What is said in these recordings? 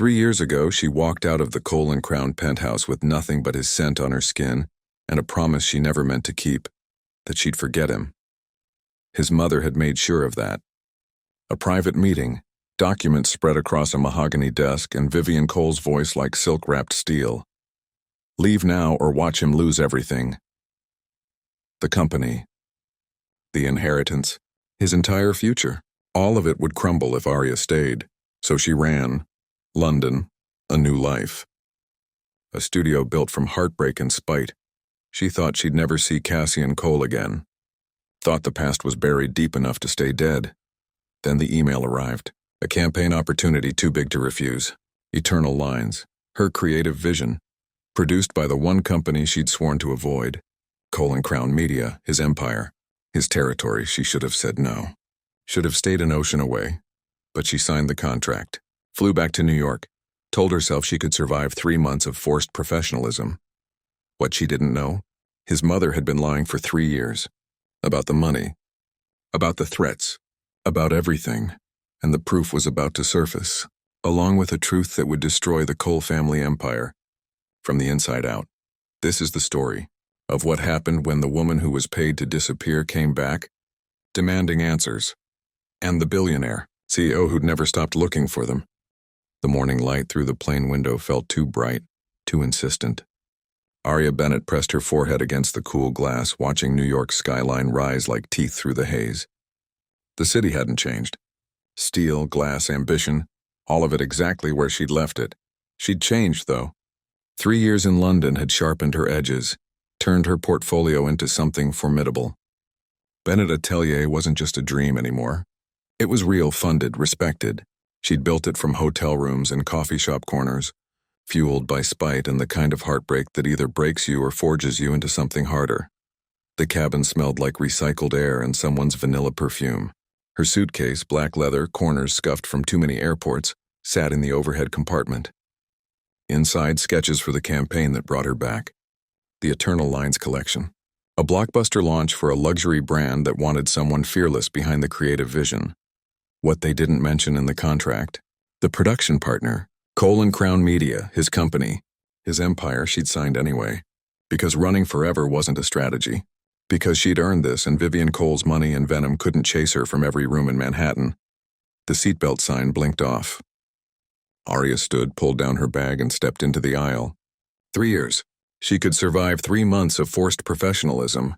3 years ago, she walked out of the cologne-crowned penthouse with nothing but his scent on her skin and a promise she never meant to keep, that she'd forget him. His mother had made sure of that. A private meeting, documents spread across a mahogany desk, and Vivian Cole's voice like silk-wrapped steel. Leave now or watch him lose everything. The company. The inheritance. His entire future. All of it would crumble if Arya stayed. So she ran. London. A new life. A studio built from heartbreak and spite. She thought she'd never see Cassian Cole again. Thought the past was buried deep enough to stay dead. Then the email arrived. A campaign opportunity too big to refuse. Eternal Lines. Her creative vision. Produced by the one company she'd sworn to avoid. Cole and Crown Media, his empire. His territory. She should have said no. Should have stayed an ocean away. But she signed the contract. Flew back to New York. Told herself she could survive 3 months of forced professionalism. What she didn't know? His mother had been lying for 3 years. About the money. About the threats. About everything. And the proof was about to surface, along with a truth that would destroy the Cole family empire. From the inside out. This is the story of what happened when the woman who was paid to disappear came back, demanding answers. And the billionaire, CEO who'd never stopped looking for them. The morning light through the plane window felt too bright, too insistent. Arya Bennett pressed her forehead against the cool glass, watching New York's skyline rise like teeth through the haze. The city hadn't changed. Steel, glass, ambition, all of it exactly where she'd left it. She'd changed, though. 3 years in London had sharpened her edges, turned her portfolio into something formidable. Bennett Atelier wasn't just a dream anymore. It was real, funded, respected. She'd built it from hotel rooms and coffee shop corners, fueled by spite and the kind of heartbreak that either breaks you or forges you into something harder. The cabin smelled like recycled air and someone's vanilla perfume. Her suitcase, black leather, corners scuffed from too many airports, sat in the overhead compartment. Inside, sketches for the campaign that brought her back. The Eternal Lines collection. A blockbuster launch for a luxury brand that wanted someone fearless behind the creative vision. What they didn't mention in the contract. The production partner, Cole and Crown Media, his company. His empire she'd signed anyway. Because running forever wasn't a strategy. Because she'd earned this and Vivian Cole's money and venom couldn't chase her from every room in Manhattan. The seatbelt sign blinked off. Arya stood, pulled down her bag, and stepped into the aisle. 3 years. She could survive 3 months of forced professionalism.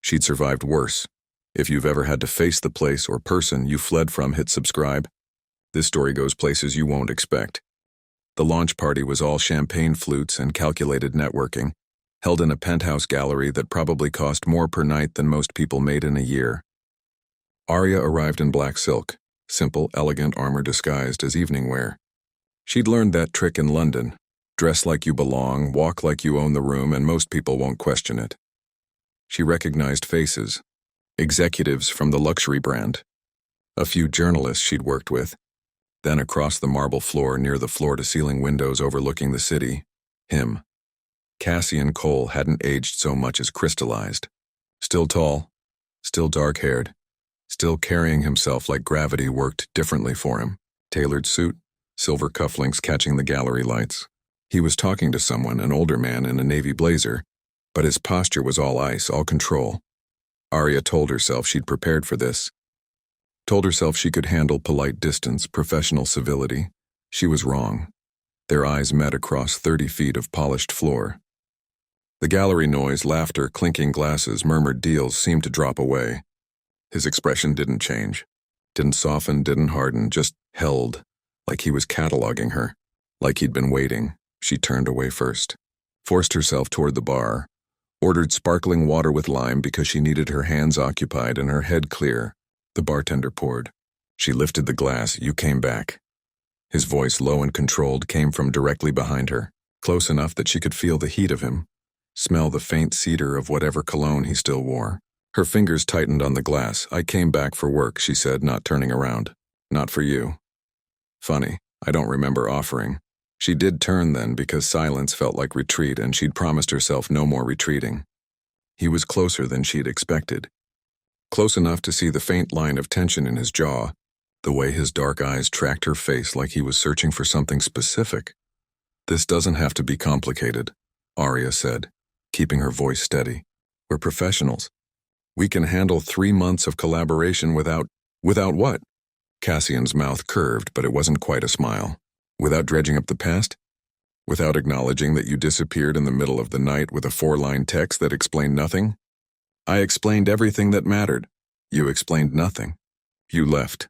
She'd survived worse. If you've ever had to face the place or person you fled from, hit subscribe. This story goes places you won't expect. The launch party was all champagne flutes and calculated networking, held in a penthouse gallery that probably cost more per night than most people made in a year. Arya arrived in black silk, simple, elegant armor disguised as evening wear. She'd learned that trick in London. Dress like you belong, walk like you own the room, and most people won't question it. She recognized faces. Executives from the luxury brand. A few journalists she'd worked with. Then across the marble floor near the floor-to-ceiling windows overlooking the city, him. Cassian Cole hadn't aged so much as crystallized. Still tall, still dark-haired, still carrying himself like gravity worked differently for him. Tailored suit, silver cufflinks catching the gallery lights. He was talking to someone, an older man in a navy blazer, but his posture was all ice, all control. Arya told herself she'd prepared for this. Told herself she could handle polite distance, professional civility. She was wrong. Their eyes met across 30 feet of polished floor. The gallery noise, laughter, clinking glasses, murmured deals seemed to drop away. His expression didn't change. Didn't soften, didn't harden, just held, like he was cataloging her. Like he'd been waiting. She turned away first. Forced herself toward the bar. Ordered sparkling water with lime because she needed her hands occupied and her head clear. The bartender poured. She lifted the glass. You came back. His voice, low and controlled, came from directly behind her, close enough that she could feel the heat of him, smell the faint cedar of whatever cologne he still wore. Her fingers tightened on the glass. I came back for work, she said, not turning around. Not for you. Funny, I don't remember offering. She did turn then because silence felt like retreat and she'd promised herself no more retreating. He was closer than she'd expected. Close enough to see the faint line of tension in his jaw, the way his dark eyes tracked her face like he was searching for something specific. "This doesn't have to be complicated," Arya said, keeping her voice steady. "We're professionals. We can handle 3 months of collaboration without what?" Cassian's mouth curved, but it wasn't quite a smile. "Without dredging up the past? Without acknowledging that you disappeared in the middle of the night with a 4-line text that explained nothing? I explained everything that mattered. You explained nothing. You left."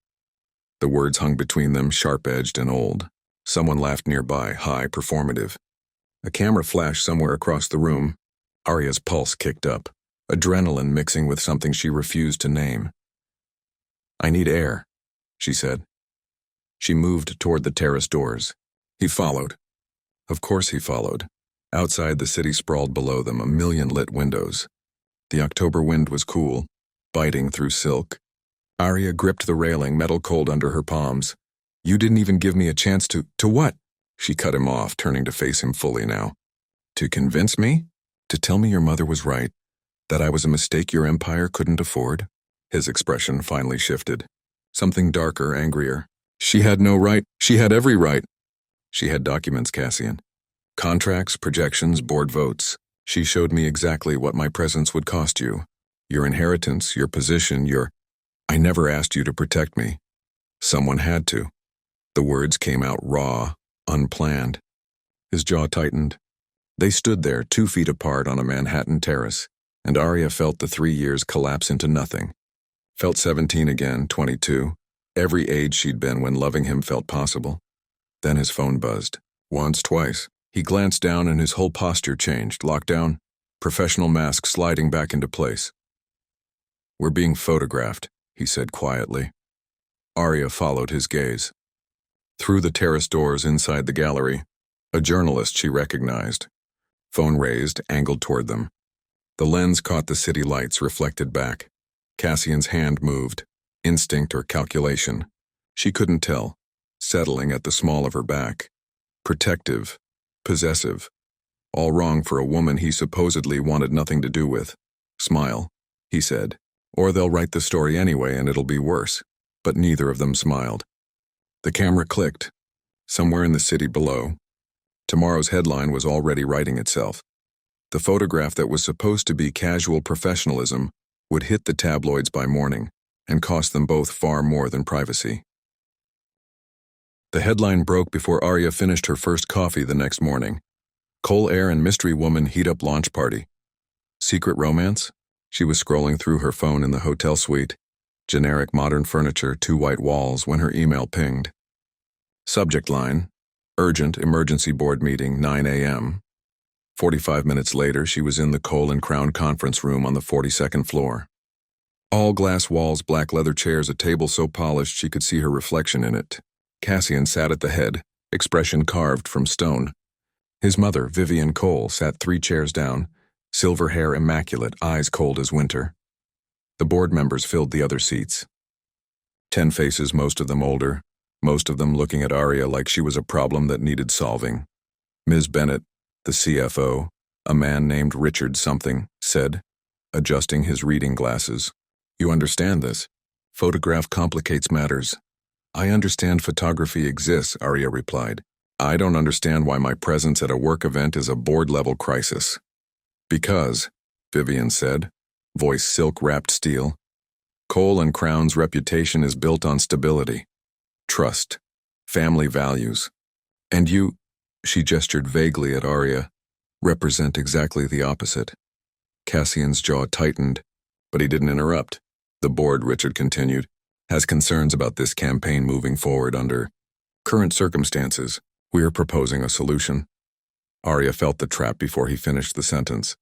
The words hung between them, sharp-edged and old. Someone laughed nearby, high, performative. A camera flashed somewhere across the room. Arya's pulse kicked up, adrenaline mixing with something she refused to name. "I need air," she said. She moved toward the terrace doors. He followed. Of course he followed. Outside, the city sprawled below them, a million lit windows. The October wind was cool, biting through silk. Arya gripped the railing, metal cold under her palms. "You didn't even give me a chance to what?" She cut him off, turning to face him fully now. "To convince me? To tell me your mother was right? That I was a mistake your empire couldn't afford?" His expression finally shifted. Something darker, angrier. "She had no right. She had every right." "She had documents, Cassian. Contracts, projections, board votes. She showed me exactly what my presence would cost you. Your inheritance, your position, I never asked you to protect me. Someone had to." The words came out raw, unplanned. His jaw tightened. They stood there, 2 feet apart on a Manhattan terrace, and Arya felt the 3 years collapse into nothing. Felt 17 again, 22. Every age she'd been when loving him felt possible. Then his phone buzzed. Once, twice. He glanced down and his whole posture changed. Lockdown, professional mask sliding back into place. "We're being photographed," he said quietly. Arya followed his gaze. Through the terrace doors inside the gallery, a journalist she recognized. Phone raised, angled toward them. The lens caught the city lights reflected back. Cassian's hand moved. Instinct or calculation. She couldn't tell. Settling at the small of her back. Protective. Possessive. All wrong for a woman he supposedly wanted nothing to do with. "Smile," he said. "Or they'll write the story anyway and it'll be worse." But neither of them smiled. The camera clicked. Somewhere in the city below. Tomorrow's headline was already writing itself. The photograph that was supposed to be casual professionalism would hit the tabloids by morning and cost them both far more than privacy. The headline broke before Arya finished her first coffee the next morning. Coal Air and Mystery Woman heat up launch party. Secret romance? She was scrolling through her phone in the hotel suite. Generic modern furniture, 2 white walls when her email pinged. Subject line, urgent emergency board meeting, 9 a.m. 45 minutes later, she was in the Coal and Crown conference room on the 42nd floor. All glass walls, black leather chairs, a table so polished she could see her reflection in it. Cassian sat at the head, expression carved from stone. His mother, Vivian Cole, sat 3 chairs down, silver hair immaculate, eyes cold as winter. The board members filled the other seats. 10 faces, most of them older, most of them looking at Arya like she was a problem that needed solving. Ms. Bennett, the CFO, a man named Richard something, said, adjusting his reading glasses. "You understand this? Photograph complicates matters." "I understand photography exists," Arya replied. "I don't understand why my presence at a work event is a board-level crisis." "Because," Vivian said, voice silk-wrapped steel, "Coal and Crown's reputation is built on stability, trust, family values. And you," she gestured vaguely at Arya, "represent exactly the opposite." Cassian's jaw tightened, but he didn't interrupt. "The board," Richard continued, "has concerns about this campaign moving forward under current circumstances. We are proposing a solution." Arya felt the trap before he finished the sentence.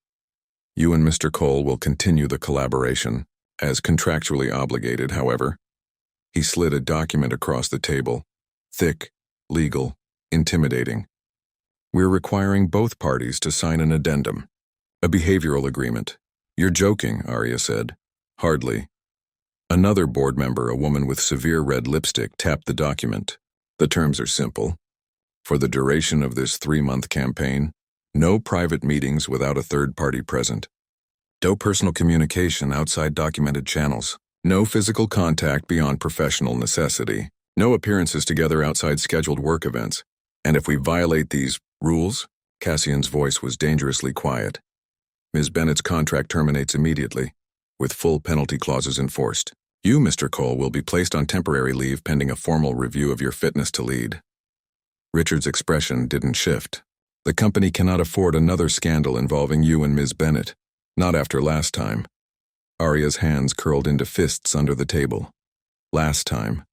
"You and Mr. Cole will continue the collaboration, as contractually obligated, however." He slid a document across the table. Thick, legal, intimidating. "We're requiring both parties to sign an addendum. A behavioral agreement." "You're joking," Arya said. "Hardly." Another board member, a woman with severe red lipstick, tapped the document. "The terms are simple. For the duration of this 3-month campaign, no private meetings without a third party present. No personal communication outside documented channels. No physical contact beyond professional necessity. No appearances together outside scheduled work events. And if we violate these rules, Cassian's voice was dangerously quiet. Ms. Bennett's contract terminates immediately, with full penalty clauses enforced. You, Mr. Cole, will be placed on temporary leave pending a formal review of your fitness to lead. Richard's expression didn't shift. The company cannot afford another scandal involving you and Ms. Bennett. Not after last time. Aria's hands curled into fists under the table. Last time.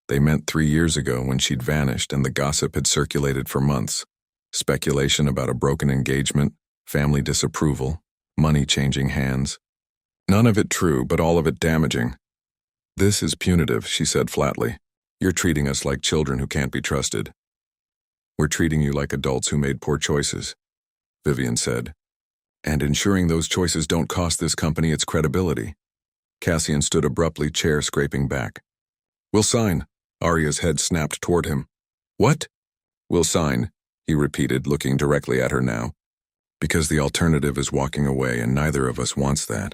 They meant 3 years ago when she'd vanished and the gossip had circulated for months. Speculation about a broken engagement, family disapproval, money changing hands. None of it true, but all of it damaging. This is punitive, she said flatly. You're treating us like children who can't be trusted. We're treating you like adults who made poor choices, Vivian said. And ensuring those choices don't cost this company its credibility. Cassian stood abruptly, chair scraping back. We'll sign. Aria's head snapped toward him. What? We'll sign, he repeated, looking directly at her now. Because the alternative is walking away, and neither of us wants that.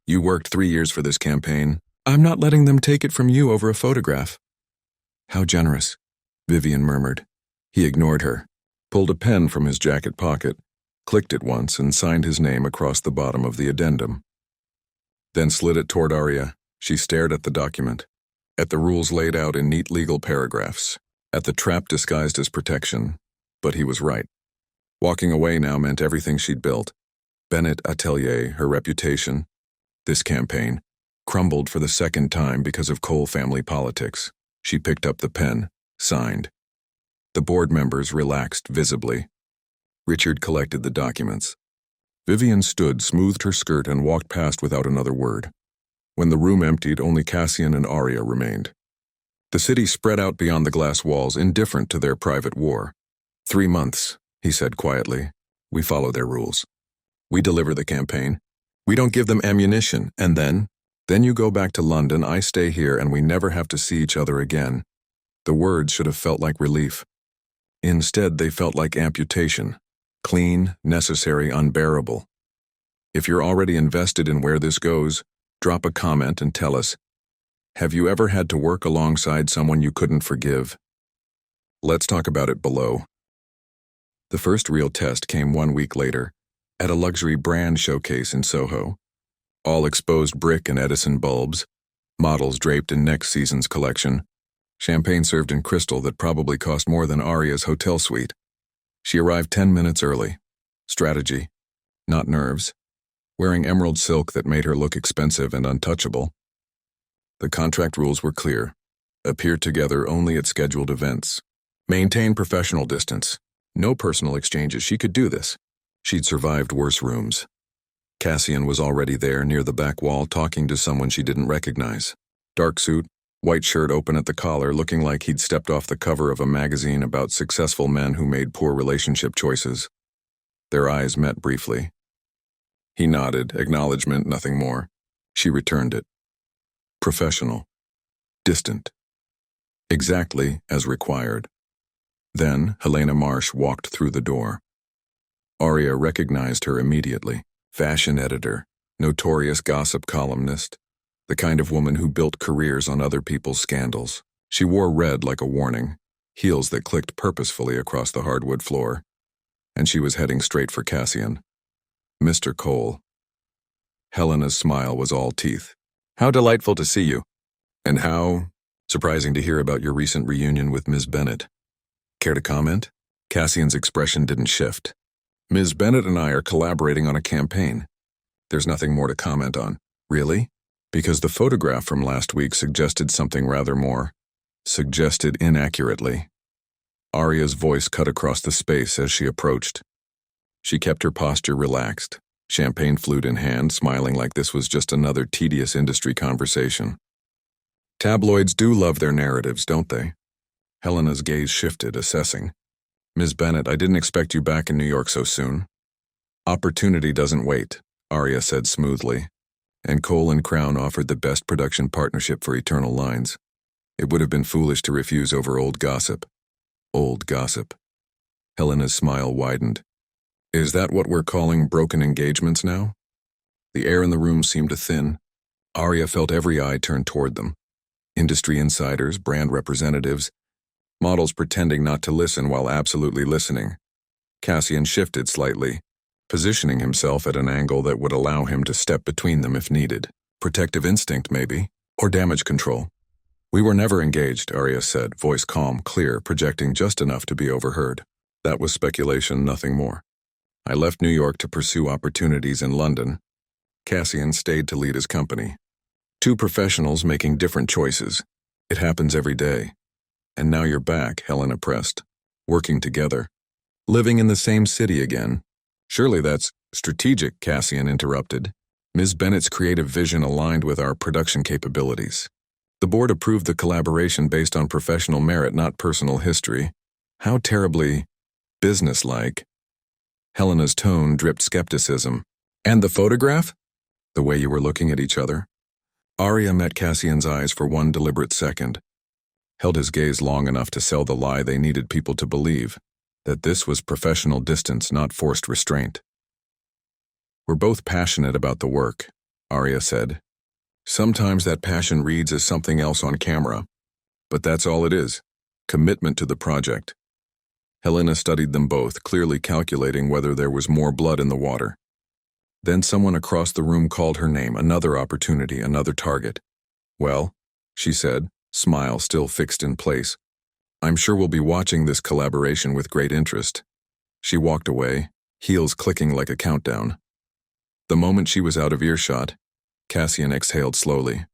You worked 3 years for this campaign. I'm not letting them take it from you over a photograph. How generous, Vivian murmured. He ignored her, pulled a pen from his jacket pocket, clicked it once, and signed his name across the bottom of the addendum. Then slid it toward Aria. She stared at the document, at the rules laid out in neat legal paragraphs, at the trap disguised as protection. But he was right. Walking away now meant everything she'd built. Bennett Atelier, her reputation, this campaign, crumbled for the second time because of Cole family politics. She picked up the pen, signed. The board members relaxed visibly. Richard collected the documents. Vivian stood, smoothed her skirt, and walked past without another word. When the room emptied, only Cassian and Aria remained. The city spread out beyond the glass walls, indifferent to their private war. 3 months, he said quietly. We follow their rules. We deliver the campaign. We don't give them ammunition, and then you go back to London, I stay here, and we never have to see each other again. The words should have felt like relief. Instead, they felt like amputation. Clean, necessary, unbearable. If you're already invested in where this goes, drop a comment and tell us, have you ever had to work alongside someone you couldn't forgive? Let's talk about it below. The first real test came 1 week later, at a luxury brand showcase in Soho. All exposed brick and Edison bulbs, models draped in next season's collection, champagne served in crystal that probably cost more than Aria's hotel suite. She arrived 10 minutes early. Strategy, not nerves. Wearing emerald silk that made her look expensive and untouchable. The contract rules were clear. Appear together only at scheduled events. Maintain professional distance. No personal exchanges. She could do this. She'd survived worse rooms. Cassian was already there near the back wall talking to someone she didn't recognize. Dark suit, white shirt open at the collar, looking like he'd stepped off the cover of a magazine about successful men who made poor relationship choices. Their eyes met briefly. He nodded, acknowledgement, nothing more. She returned it. Professional. Distant. Exactly as required. Then Helena Marsh walked through the door. Aria recognized her immediately. Fashion editor, notorious gossip columnist, the kind of woman who built careers on other people's scandals. She wore red like a warning, heels that clicked purposefully across the hardwood floor, and she was heading straight for Cassian. Mr. Cole. Helena's smile was all teeth. How delightful to see you. And how surprising to hear about your recent reunion with Ms. Bennett. Care to comment? Cassian's expression didn't shift. Ms. Bennett and I are collaborating on a campaign. There's nothing more to comment on. Really? Because the photograph from last week suggested something rather more. Suggested inaccurately. Aria's voice cut across the space as she approached. She kept her posture relaxed, champagne flute in hand, smiling like this was just another tedious industry conversation. Tabloids do love their narratives, don't they? Helena's gaze shifted, assessing. Ms. Bennett, I didn't expect you back in New York so soon. Opportunity doesn't wait, Aria said smoothly, and Cole and Crown offered the best production partnership for Eternal Lines. It would have been foolish to refuse over old gossip. Old gossip. Helena's smile widened. Is that what we're calling broken engagements now? The air in the room seemed to thin. Arya felt every eye turned toward them. Industry insiders, brand representatives, models pretending not to listen while absolutely listening. Cassian shifted slightly, positioning himself at an angle that would allow him to step between them if needed. Protective instinct, maybe, or damage control. "We were never engaged," Arya said, voice calm, clear, projecting just enough to be overheard. "That was speculation, nothing more. I left New York to pursue opportunities in London. Cassian stayed to lead his company. Two professionals making different choices. It happens every day. And now you're back," Helena pressed. "Working together. Living in the same city again. Surely that's strategic," Cassian interrupted. "Ms. Bennett's creative vision aligned with our production capabilities. The board approved the collaboration based on professional merit, not personal history. How terribly businesslike." Helena's tone dripped skepticism. "And the photograph? The way you were looking at each other?" Arya met Cassian's eyes for one deliberate second, held his gaze long enough to sell the lie they needed people to believe, that this was professional distance, not forced restraint. "We're both passionate about the work," Arya said. "Sometimes that passion reads as something else on camera, but that's all it is, commitment to the project." Helena studied them both, clearly calculating whether there was more blood in the water. Then someone across the room called her name, another opportunity, another target. "Well," she said, smile still fixed in place, "I'm sure we'll be watching this collaboration with great interest." She walked away, heels clicking like a countdown. The moment she was out of earshot, Cassian exhaled slowly.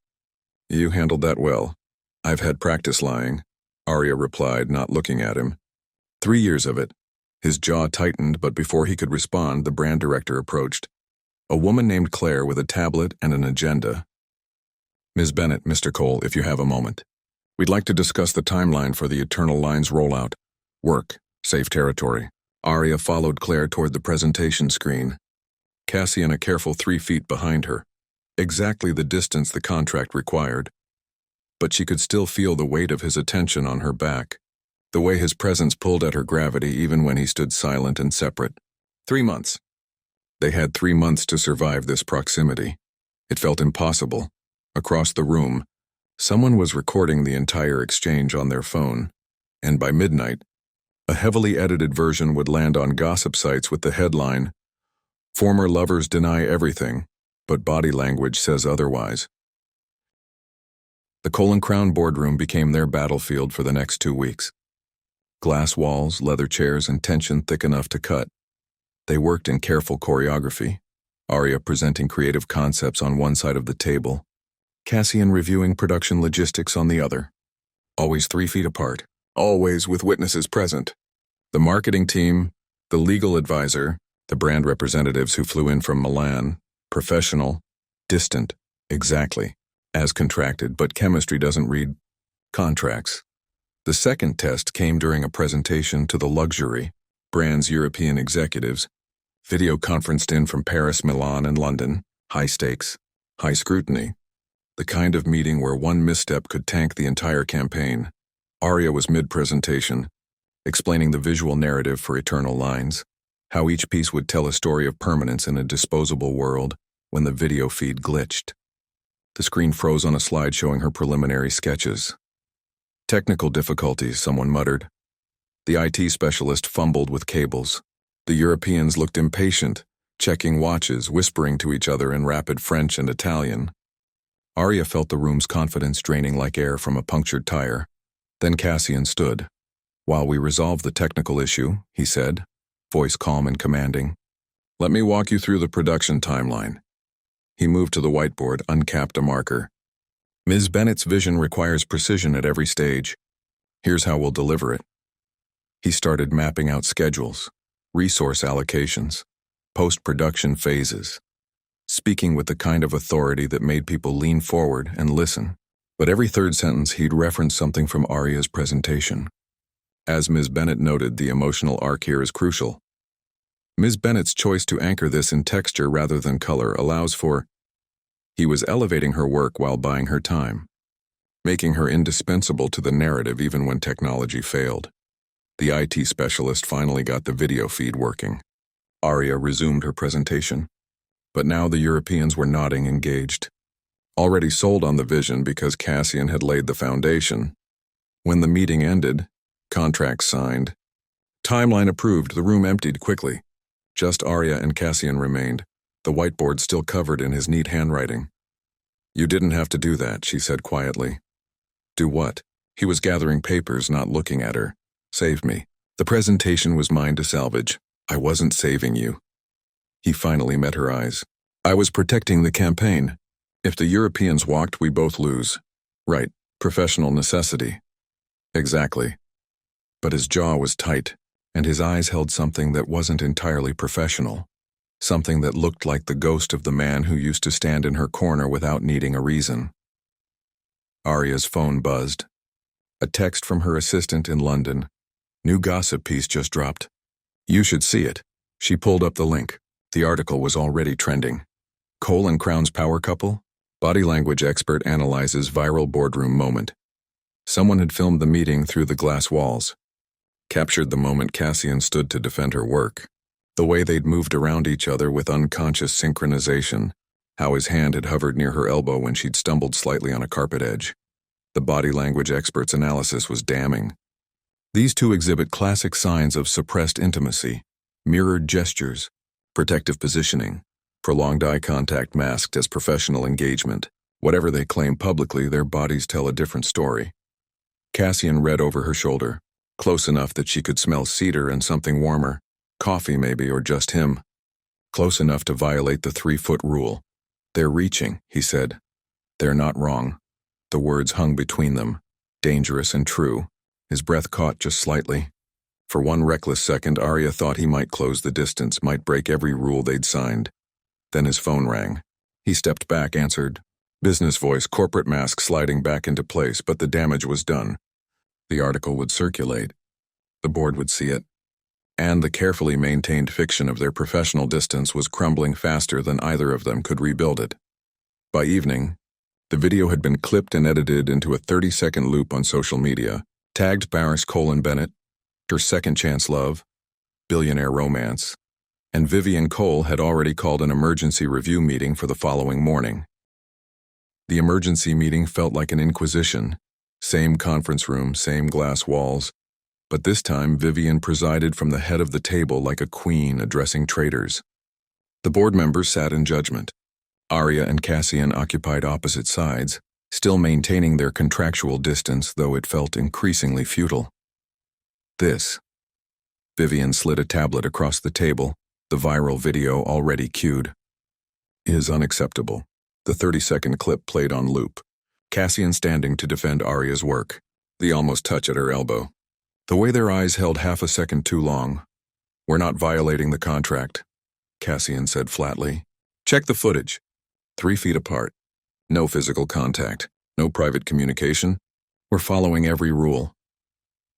"You handled that well. I've had practice lying," Arya replied, not looking at him. 3 years of it." His jaw tightened, but before he could respond, the brand director approached. A woman named Claire with a tablet and an agenda. "Ms. Bennett, Mr. Cole, if you have a moment. We'd like to discuss the timeline for the Eternal Lines rollout. Work, safe territory." Arya followed Claire toward the presentation screen. Cassian a careful 3 feet behind her, exactly the distance the contract required. But she could still feel the weight of his attention on her back, the way his presence pulled at her gravity even when he stood silent and separate. 3 months. They had 3 months to survive this proximity. It felt impossible. Across the room, someone was recording the entire exchange on their phone, and by midnight, a heavily edited version would land on gossip sites with the headline, "Former lovers deny everything, but body language says otherwise." The Crown boardroom became their battlefield for the next 2 weeks. Glass walls, leather chairs, and tension thick enough to cut. They worked in careful choreography, Arya presenting creative concepts on one side of the table, Cassian reviewing production logistics on the other. Always 3 feet apart, always with witnesses present. The marketing team, the legal advisor, the brand representatives who flew in from Milan, professional, distant, exactly, as contracted, but chemistry doesn't read contracts. The second test came during a presentation to the luxury brand's European executives, video conferenced in from Paris, Milan, and London, high stakes, high scrutiny. The kind of meeting where one misstep could tank the entire campaign. Arya was mid-presentation, explaining the visual narrative for Eternal Lines, how each piece would tell a story of permanence in a disposable world, when the video feed glitched. The screen froze on a slide showing her preliminary sketches. "Technical difficulties," someone muttered. The IT specialist fumbled with cables. The Europeans looked impatient, checking watches, whispering to each other in rapid French and Italian. Arya felt the room's confidence draining like air from a punctured tire. Then Cassian stood. "While we resolve the technical issue," he said, voice calm and commanding, "let me walk you through the production timeline." He moved to the whiteboard, uncapped a marker. "Ms. Bennett's vision requires precision at every stage. Here's how we'll deliver it." He started mapping out schedules, resource allocations, post-production phases, speaking with the kind of authority that made people lean forward and listen. But every third sentence he'd reference something from Arya's presentation. As Ms. Bennett noted, the emotional arc here is crucial. Ms. Bennett's choice to anchor this in texture rather than color allows for... He was elevating her work while buying her time, making her indispensable to the narrative even when technology failed. The IT specialist finally got the video feed working. Arya resumed her presentation. But now the Europeans were nodding, engaged. already sold on the vision because Cassian had laid the foundation. When the meeting ended, contracts signed, timeline approved, the room emptied quickly. Just Arya and Cassian remained, the whiteboard still covered in his neat handwriting. "You didn't have to do that," she said quietly. "Do what?" He was gathering papers, not looking at her. "Save me. The presentation was mine to salvage. I wasn't saving you." He finally met her eyes. "I was protecting the campaign. If the Europeans walked, we both lose." "Right. Professional necessity." "Exactly." But his jaw was tight, and his eyes held something that wasn't entirely professional. Something that looked like the ghost of the man who used to stand in her corner without needing a reason. Arya's phone buzzed. A text from her assistant in London. "New gossip piece just dropped. You should see it." She pulled up the link. The article was already trending. Cole and Crown's power couple? Body language expert analyzes viral boardroom moment. Someone had filmed the meeting through the glass walls. Captured the moment Cassian stood to defend her work. The way they'd moved around each other with unconscious synchronization. How his hand had hovered near her elbow when she'd stumbled slightly on a carpet edge. The body language expert's analysis was damning. These two exhibit classic signs of suppressed intimacy, mirrored gestures, protective positioning, prolonged eye contact masked as professional engagement. Whatever they claim publicly, their bodies tell a different story. Cassian read over her shoulder, close enough that she could smell cedar and something warmer, coffee maybe, or just him. Close enough to violate the 3-foot rule. "They're reaching," he said. "They're not wrong." The words hung between them, dangerous and true. His breath caught just slightly. For one reckless second, Arya thought he might close the distance, might break every rule they'd signed. Then his phone rang. He stepped back, answered. Business voice, corporate mask sliding back into place, but the damage was done. The article would circulate. The board would see it. And the carefully maintained fiction of their professional distance was crumbling faster than either of them could rebuild it. By evening, the video had been clipped and edited into a 30-second loop on social media, tagged Barris Colin Bennett, her second chance love, billionaire romance, and Vivian Cole had already called an emergency review meeting for the following morning. The emergency meeting felt like an inquisition. Same conference room, same glass walls, but this time Vivian presided from the head of the table like a queen addressing traitors. The board members sat in judgment. Arya and Cassian occupied opposite sides, still maintaining their contractual distance, though it felt increasingly futile. "This." Vivian slid a tablet across the table, the viral video already cued. "Is unacceptable." The 30-second clip played on loop. Cassian standing to defend Arya's work, the almost touch at her elbow. The way their eyes held half a second too long. "We're not violating the contract," Cassian said flatly. "Check the footage. 3 feet apart. No physical contact. No private communication. We're following every rule."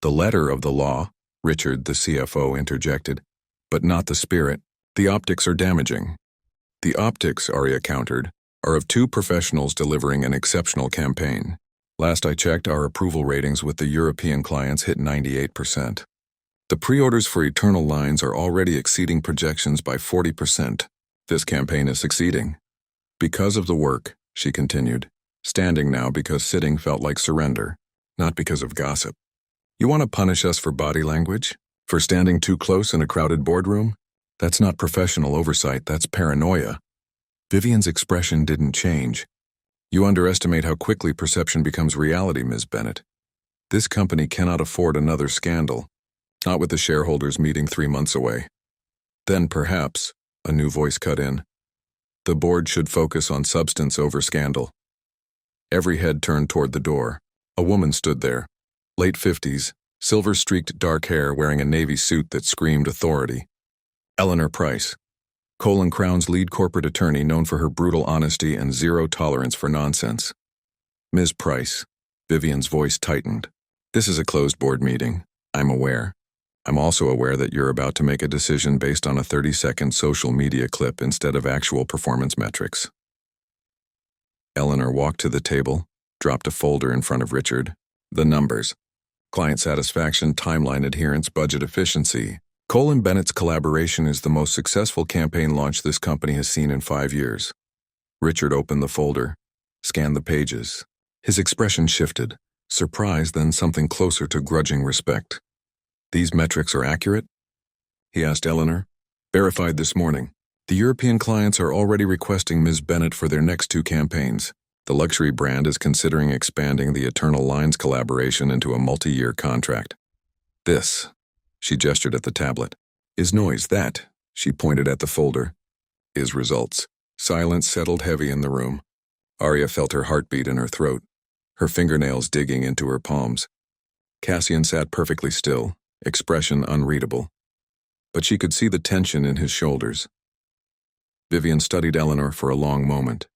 "The letter of the law," Richard, the CFO, interjected, "but not the spirit. The optics are damaging." "The optics," Arya countered, "are of 2 professionals delivering an exceptional campaign. Last I checked, our approval ratings with the European clients hit 98%. The pre-orders for Eternal lines are already exceeding projections by 40%. This campaign is succeeding. Because of the work," she continued, standing now because sitting felt like surrender, not because of gossip. "You want to punish us for body language? For standing too close in a crowded boardroom? That's not professional oversight, that's paranoia." Vivian's expression didn't change. "You underestimate how quickly perception becomes reality, Ms. Bennett. This company cannot afford another scandal, not with the shareholders meeting 3 months away." "Then perhaps," a new voice cut in, "the board should focus on substance over scandal." Every head turned toward the door. A woman stood there, late 50s, silver-streaked dark hair, wearing a navy suit that screamed authority. Eleanor Price, Cole & Crown's lead corporate attorney, known for her brutal honesty and zero tolerance for nonsense. "Ms. Price," Vivian's voice tightened. "This is a closed board meeting. I'm aware. I'm also aware that you're about to make a decision based on a 30-second social media clip instead of actual performance metrics." Eleanor walked to the table, dropped a folder in front of Richard. "The numbers. Client satisfaction, timeline adherence, budget efficiency. Cole & Bennett's collaboration is the most successful campaign launch this company has seen in 5 years." Richard opened the folder. scanned the pages. His expression shifted, surprise then something closer to grudging respect. "These metrics are accurate?" he asked Eleanor. "Verified this morning. The European clients are already requesting Ms. Bennett for their next 2 campaigns. The luxury brand is considering expanding the Eternal Lines collaboration into a multi-year contract. This," she gestured at the tablet, "is noise. That," she pointed at the folder, "is results." Silence settled heavy in the room. Arya felt her heartbeat in her throat, her fingernails digging into her palms. Cassian sat perfectly still, expression unreadable. But she could see the tension in his shoulders. Vivian studied Eleanor for a long moment,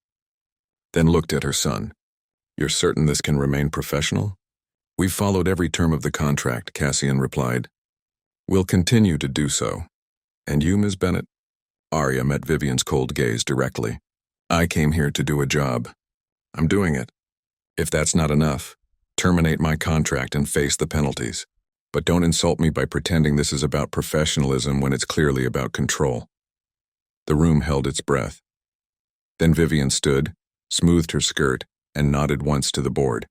then looked at her son. "You're certain this can remain professional?" "We've followed every term of the contract," Cassian replied. "We'll continue to do so. And you, Ms. Bennett?" Arya met Vivian's cold gaze directly. "I came here to do a job. I'm doing it. If that's not enough, terminate my contract and face the penalties. But don't insult me by pretending this is about professionalism when it's clearly about control." The room held its breath. Then Vivian stood, smoothed her skirt, and nodded once to the board.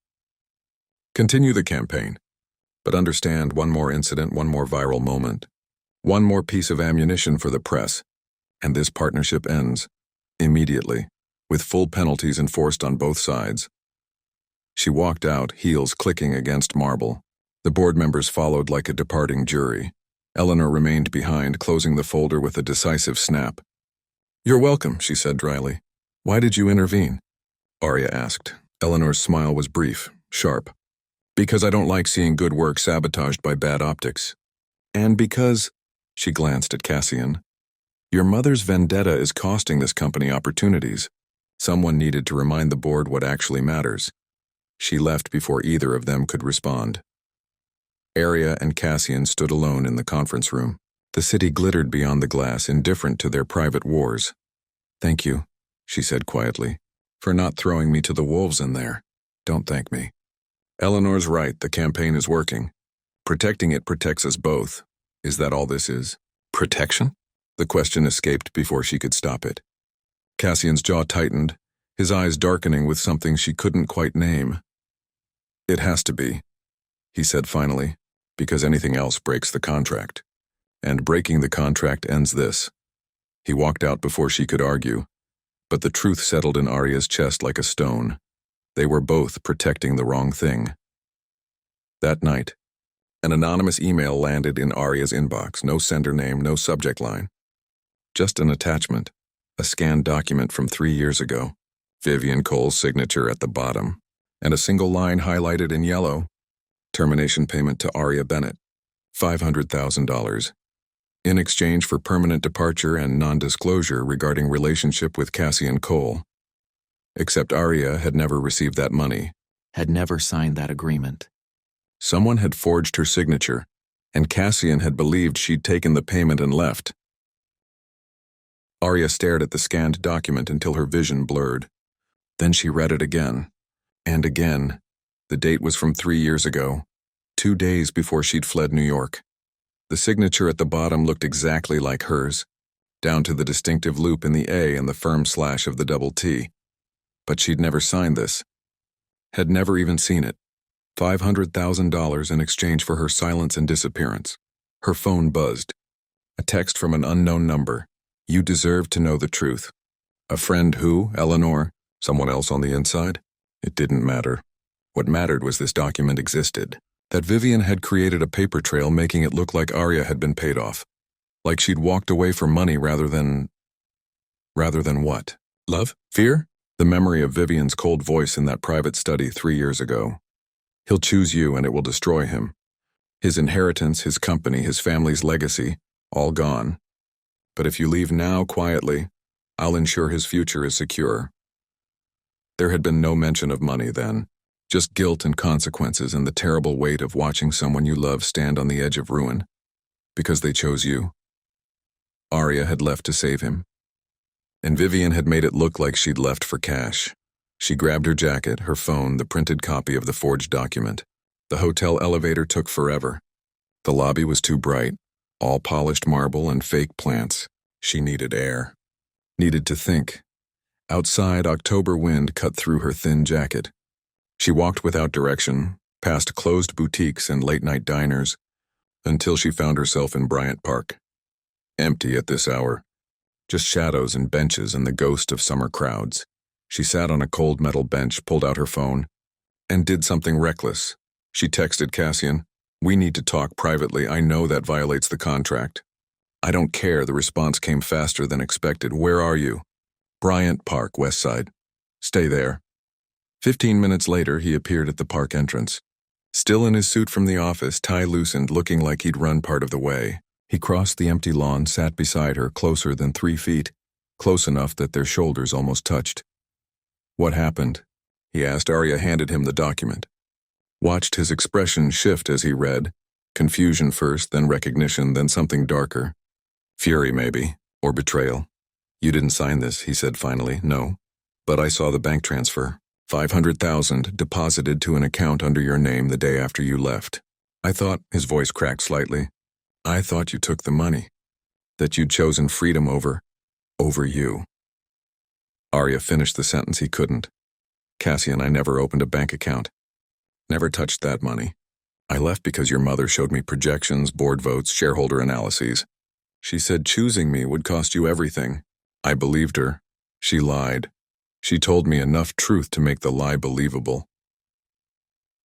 "Continue the campaign. But understand, one more incident, one more viral moment, one more piece of ammunition for the press, and this partnership ends. Immediately, with full penalties enforced on both sides." She walked out, heels clicking against marble. The board members followed like a departing jury. Eleanor remained behind, closing the folder with a decisive snap. "You're welcome," she said dryly. "Why did you intervene?" Arya asked. Eleanor's smile was brief, sharp. "Because I don't like seeing good work sabotaged by bad optics. And because," she glanced at Cassian, "your mother's vendetta is costing this company opportunities. Someone needed to remind the board what actually matters." She left before either of them could respond. Arya and Cassian stood alone in the conference room. The city glittered beyond the glass, indifferent to their private wars. "Thank you," she said quietly, "for not throwing me to the wolves in there. Don't thank me. Eleanor's right, the campaign is working. Protecting it protects us both. Is that all this is? Protection?" The question escaped before she could stop it. Cassian's jaw tightened, his eyes darkening with something she couldn't quite name. "It has to be," he said finally, "because anything else breaks the contract. And breaking the contract ends this." He walked out before she could argue, but the truth settled in Arya's chest like a stone. They were both protecting the wrong thing. That night, an anonymous email landed in Arya's inbox, no sender name, no subject line. Just an attachment, a scanned document from 3 years ago, Vivian Cole's signature at the bottom, and a single line highlighted in yellow: termination payment to Arya Bennett, $500,000. In exchange for permanent departure and non-disclosure regarding relationship with Cassian Cole. Except Arya had never received that money, had never signed that agreement. Someone had forged her signature, and Cassian had believed she'd taken the payment and left. Arya stared at the scanned document until her vision blurred. Then she read it again, and again. The date was from 3 years ago, 2 days before she'd fled New York. The signature at the bottom looked exactly like hers, down to the distinctive loop in the A and the firm slash of the double T. But she'd never signed this, had never even seen it. $500,000 in exchange for her silence and disappearance. Her phone buzzed. A text from an unknown number. "You deserve to know the truth." A friend who, Eleanor? Someone else on the inside? It didn't matter. What mattered was this document existed. That Vivian had created a paper trail making it look like Arya had been paid off. Like she'd walked away for money rather than what? Love? Fear? The memory of Vivian's cold voice in that private study 3 years ago. "He'll choose you and it will destroy him. His inheritance, his company, his family's legacy, all gone. But if you leave now quietly, I'll ensure his future is secure." There had been no mention of money then. Just guilt and consequences and the terrible weight of watching someone you love stand on the edge of ruin. Because they chose you. Arya had left to save him. And Vivian had made it look like she'd left for cash. She grabbed her jacket, her phone, the printed copy of the forged document. The hotel elevator took forever. The lobby was too bright, all polished marble and fake plants. She needed air. Needed to think. Outside, October wind cut through her thin jacket. She walked without direction, past closed boutiques and late-night diners, until she found herself in Bryant Park. Empty at this hour, just shadows and benches and the ghost of summer crowds. She sat on a cold metal bench, pulled out her phone, and did something reckless. She texted Cassian, "We need to talk privately. I know that violates the contract." "I don't care." The response came faster than expected. "Where are you?" "Bryant Park, West Side." "Stay there." 15 minutes later, he appeared at the park entrance. Still in his suit from the office, tie loosened, looking like he'd run part of the way. He crossed the empty lawn, sat beside her, closer than 3 feet, close enough that their shoulders almost touched. "What happened?" he asked. Arya handed him the document. Watched his expression shift as he read. Confusion first, then recognition, then something darker. Fury, maybe, or betrayal. "You didn't sign this," he said finally. "No, but I saw the bank transfer. 500,000 deposited to an account under your name the day after you left. I thought," his voice cracked slightly, "I thought you took the money. That you'd chosen freedom over you." Arya finished the sentence he couldn't. "Cassian, I never opened a bank account. Never touched that money. I left because your mother showed me projections, board votes, shareholder analyses. She said choosing me would cost you everything. I believed her. She lied. She told me enough truth to make the lie believable."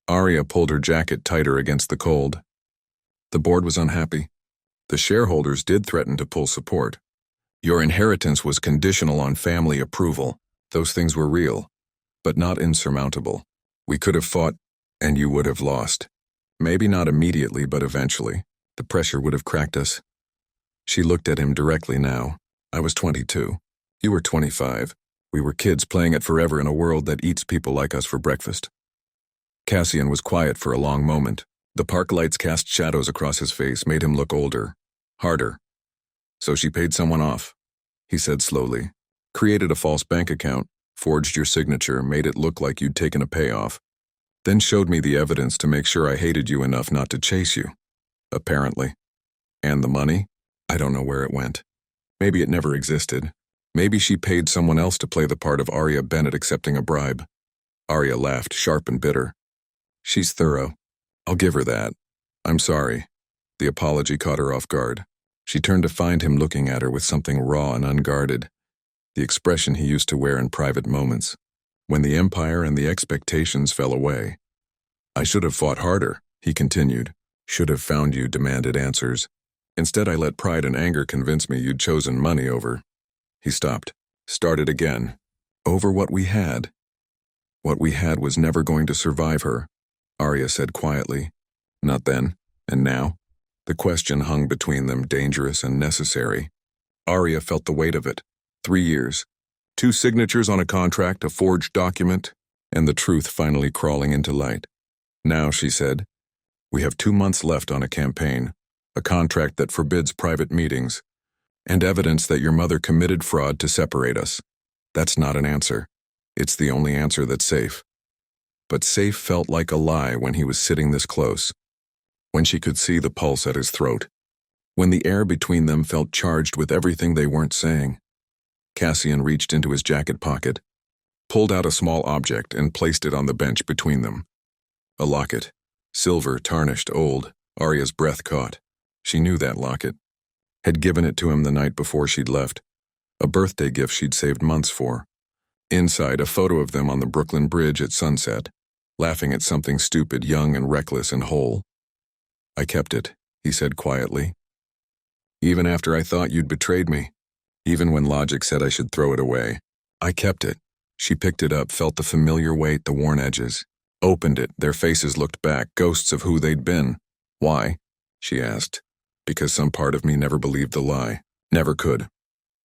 Arya pulled her jacket tighter against the cold. The board was unhappy. The shareholders did threaten to pull support. Your inheritance was conditional on family approval. Those things were real, but not insurmountable. We could have fought, and you would have lost. Maybe not immediately, but eventually. The pressure would have cracked us. She looked at him directly now. "I was 22. You were 25. We were kids playing it forever in a world that eats people like us for breakfast." Cassian was quiet for a long moment. The park lights cast shadows across his face, made him look older, harder. "So she paid someone off," he said slowly. "Created a false bank account, forged your signature, made it look like you'd taken a payoff. Then showed me the evidence to make sure I hated you enough not to chase you. Apparently. And the money? I don't know where it went. Maybe it never existed. Maybe she paid someone else to play the part of Arya Bennett accepting a bribe." Arya laughed, sharp and bitter. "She's thorough. I'll give her that. I'm sorry." The apology caught her off guard. She turned to find him looking at her with something raw and unguarded, the expression he used to wear in private moments, when the empire and the expectations fell away. "I should have fought harder," he continued. "Should have found you, demanded answers. Instead, I let pride and anger convince me you'd chosen money over." He stopped, started again. "Over what we had." "What we had was never going to survive her," Arya said quietly. "Not then, and now?" The question hung between them, dangerous and necessary. Arya felt the weight of it. 3 years. 2 signatures on a contract, a forged document, and the truth finally crawling into light. "Now," she said, "we have 2 months left on a campaign, a contract that forbids private meetings, and evidence that your mother committed fraud to separate us. That's not an answer. It's the only answer that's safe." But safe felt like a lie when he was sitting this close, when she could see the pulse at his throat, when the air between them felt charged with everything they weren't saying. Cassian reached into his jacket pocket, pulled out a small object and placed it on the bench between them. A locket, silver, tarnished, old. Arya's breath caught. She knew that locket. Had given it to him the night before she'd left, a birthday gift she'd saved months for. Inside, a photo of them on the Brooklyn Bridge at sunset, laughing at something stupid, young and reckless and whole. "I kept it," he said quietly. "Even after I thought you'd betrayed me. Even when logic said I should throw it away. I kept it." She picked it up, felt the familiar weight, the worn edges. Opened it, their faces looked back, ghosts of who they'd been. "Why?" she asked. "Because some part of me never believed the lie. Never could."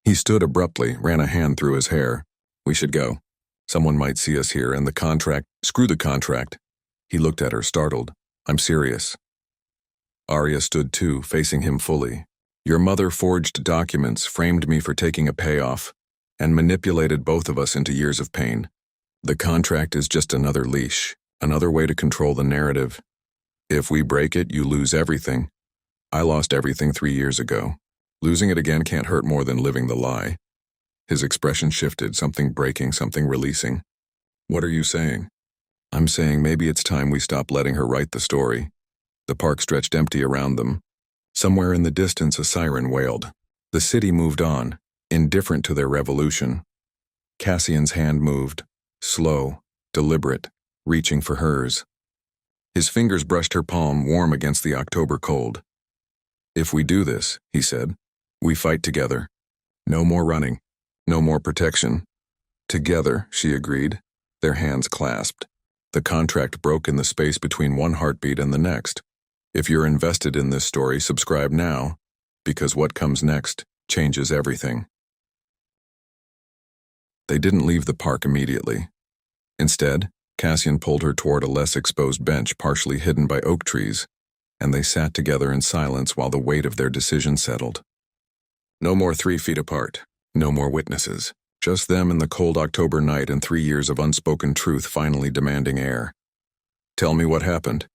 He stood abruptly, ran a hand through his hair. "We should go. Someone might see us here, and the contract—" "Screw the contract." He looked at her, startled. "I'm serious." Arya stood too, facing him fully. "Your mother forged documents, framed me for taking a payoff, and manipulated both of us into years of pain. The contract is just another leash, another way to control the narrative. If we break it, you lose everything. I lost everything 3 years ago. Losing it again can't hurt more than living the lie." His expression shifted, something breaking, something releasing. What are you saying? I'm saying maybe it's time we stop letting her write the story. The park stretched empty around them. Somewhere in the distance, a siren wailed. The city moved on, indifferent to their revolution. Cassian's hand moved, slow, deliberate, reaching for hers. His fingers brushed her palm, warm against the October cold. If we do this, he said, we fight together. No more running, no more protection. Together, she agreed, their hands clasped. The contract broke in the space between one heartbeat and the next. If you're invested in this story, subscribe now, because what comes next changes everything. They didn't leave the park immediately. Instead, Cassian pulled her toward a less exposed bench partially hidden by oak trees, and they sat together in silence while the weight of their decision settled. No more 3 feet apart, no more witnesses, just them in the cold October night and 3 years of unspoken truth finally demanding air. Tell me what happened,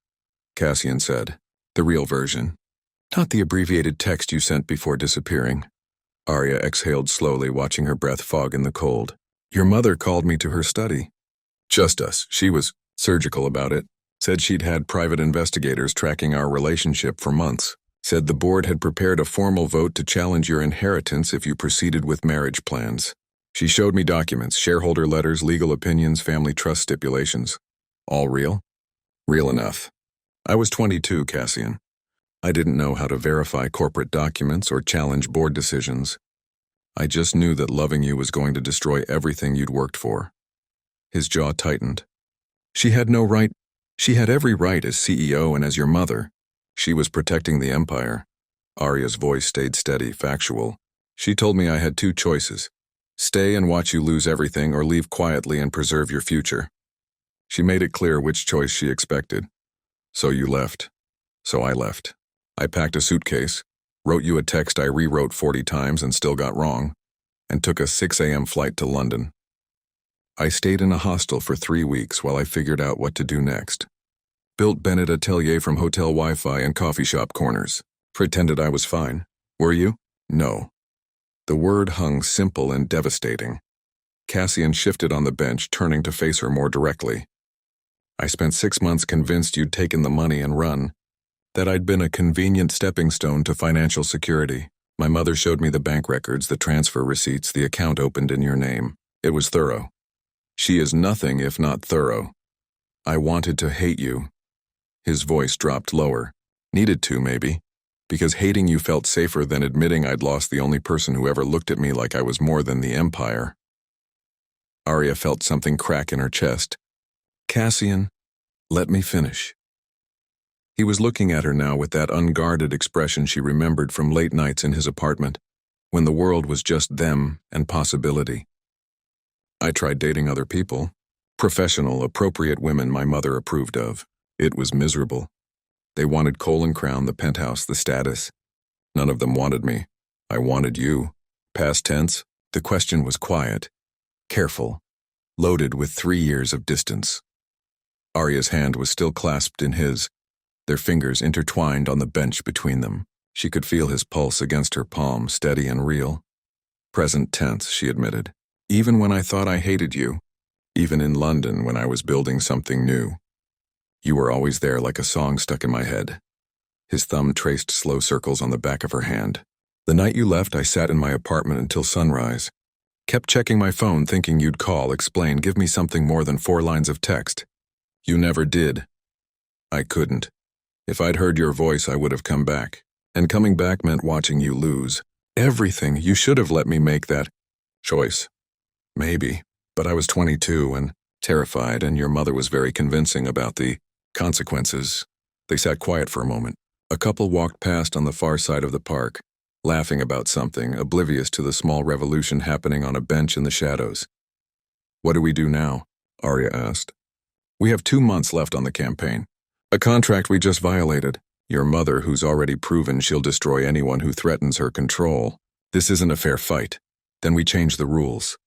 Cassian said, the real version. Not the abbreviated text you sent before disappearing. Arya exhaled slowly, watching her breath fog in the cold. Your mother called me to her study. Just us. She was surgical about it. Said she'd had private investigators tracking our relationship for months. Said the board had prepared a formal vote to challenge your inheritance if you proceeded with marriage plans. She showed me documents, shareholder letters, legal opinions, family trust stipulations. All real? Real enough. I was 22, Cassian. I didn't know how to verify corporate documents or challenge board decisions. I just knew that loving you was going to destroy everything you'd worked for. His jaw tightened. She had no right. She had every right as CEO and as your mother. She was protecting the empire. Arya's voice stayed steady, factual. She told me I had 2 choices. Stay and watch you lose everything or leave quietly and preserve your future. She made it clear which choice she expected. So you left. So I left. I packed a suitcase, wrote you a text I rewrote 40 times and still got wrong, and took a 6 a.m. flight to London. I stayed in a hostel for 3 weeks while I figured out what to do next. Built Bennett Atelier from hotel Wi-Fi and coffee shop corners. Pretended I was fine. Were you? No. The word hung simple and devastating. Cassian shifted on the bench, turning to face her more directly. I spent 6 months convinced you'd taken the money and run. That I'd been a convenient stepping stone to financial security. My mother showed me the bank records, the transfer receipts, the account opened in your name. It was thorough. She is nothing if not thorough. I wanted to hate you. His voice dropped lower. Needed to, maybe. Because hating you felt safer than admitting I'd lost the only person who ever looked at me like I was more than the Empire. Arya felt something crack in her chest. Cassian, let me finish. He was looking at her now with that unguarded expression she remembered from late nights in his apartment, when the world was just them and possibility. I tried dating other people. Professional, appropriate women my mother approved of. It was miserable. They wanted Cole & Crown, the penthouse, the status. None of them wanted me. I wanted you. Past tense, the question was quiet, careful, loaded with 3 years of distance. Arya's hand was still clasped in his, their fingers intertwined on the bench between them. She could feel his pulse against her palm, steady and real. Present tense, she admitted. Even when I thought I hated you, even in London when I was building something new. You were always there like a song stuck in my head. His thumb traced slow circles on the back of her hand. The night you left, I sat in my apartment until sunrise. Kept checking my phone thinking you'd call, explain, give me something more than 4 lines of text. You never did. I couldn't. If I'd heard your voice, I would have come back. And coming back meant watching you lose. Everything. You should have let me make that choice. Maybe. But I was 22 and terrified, and your mother was very convincing about the consequences. They sat quiet for a moment. A couple walked past on the far side of the park, laughing about something, oblivious to the small revolution happening on a bench in the shadows. What do we do now? Arya asked. We have 2 months left on the campaign. A contract we just violated. Your mother, who's already proven she'll destroy anyone who threatens her control. This isn't a fair fight. Then we change the rules.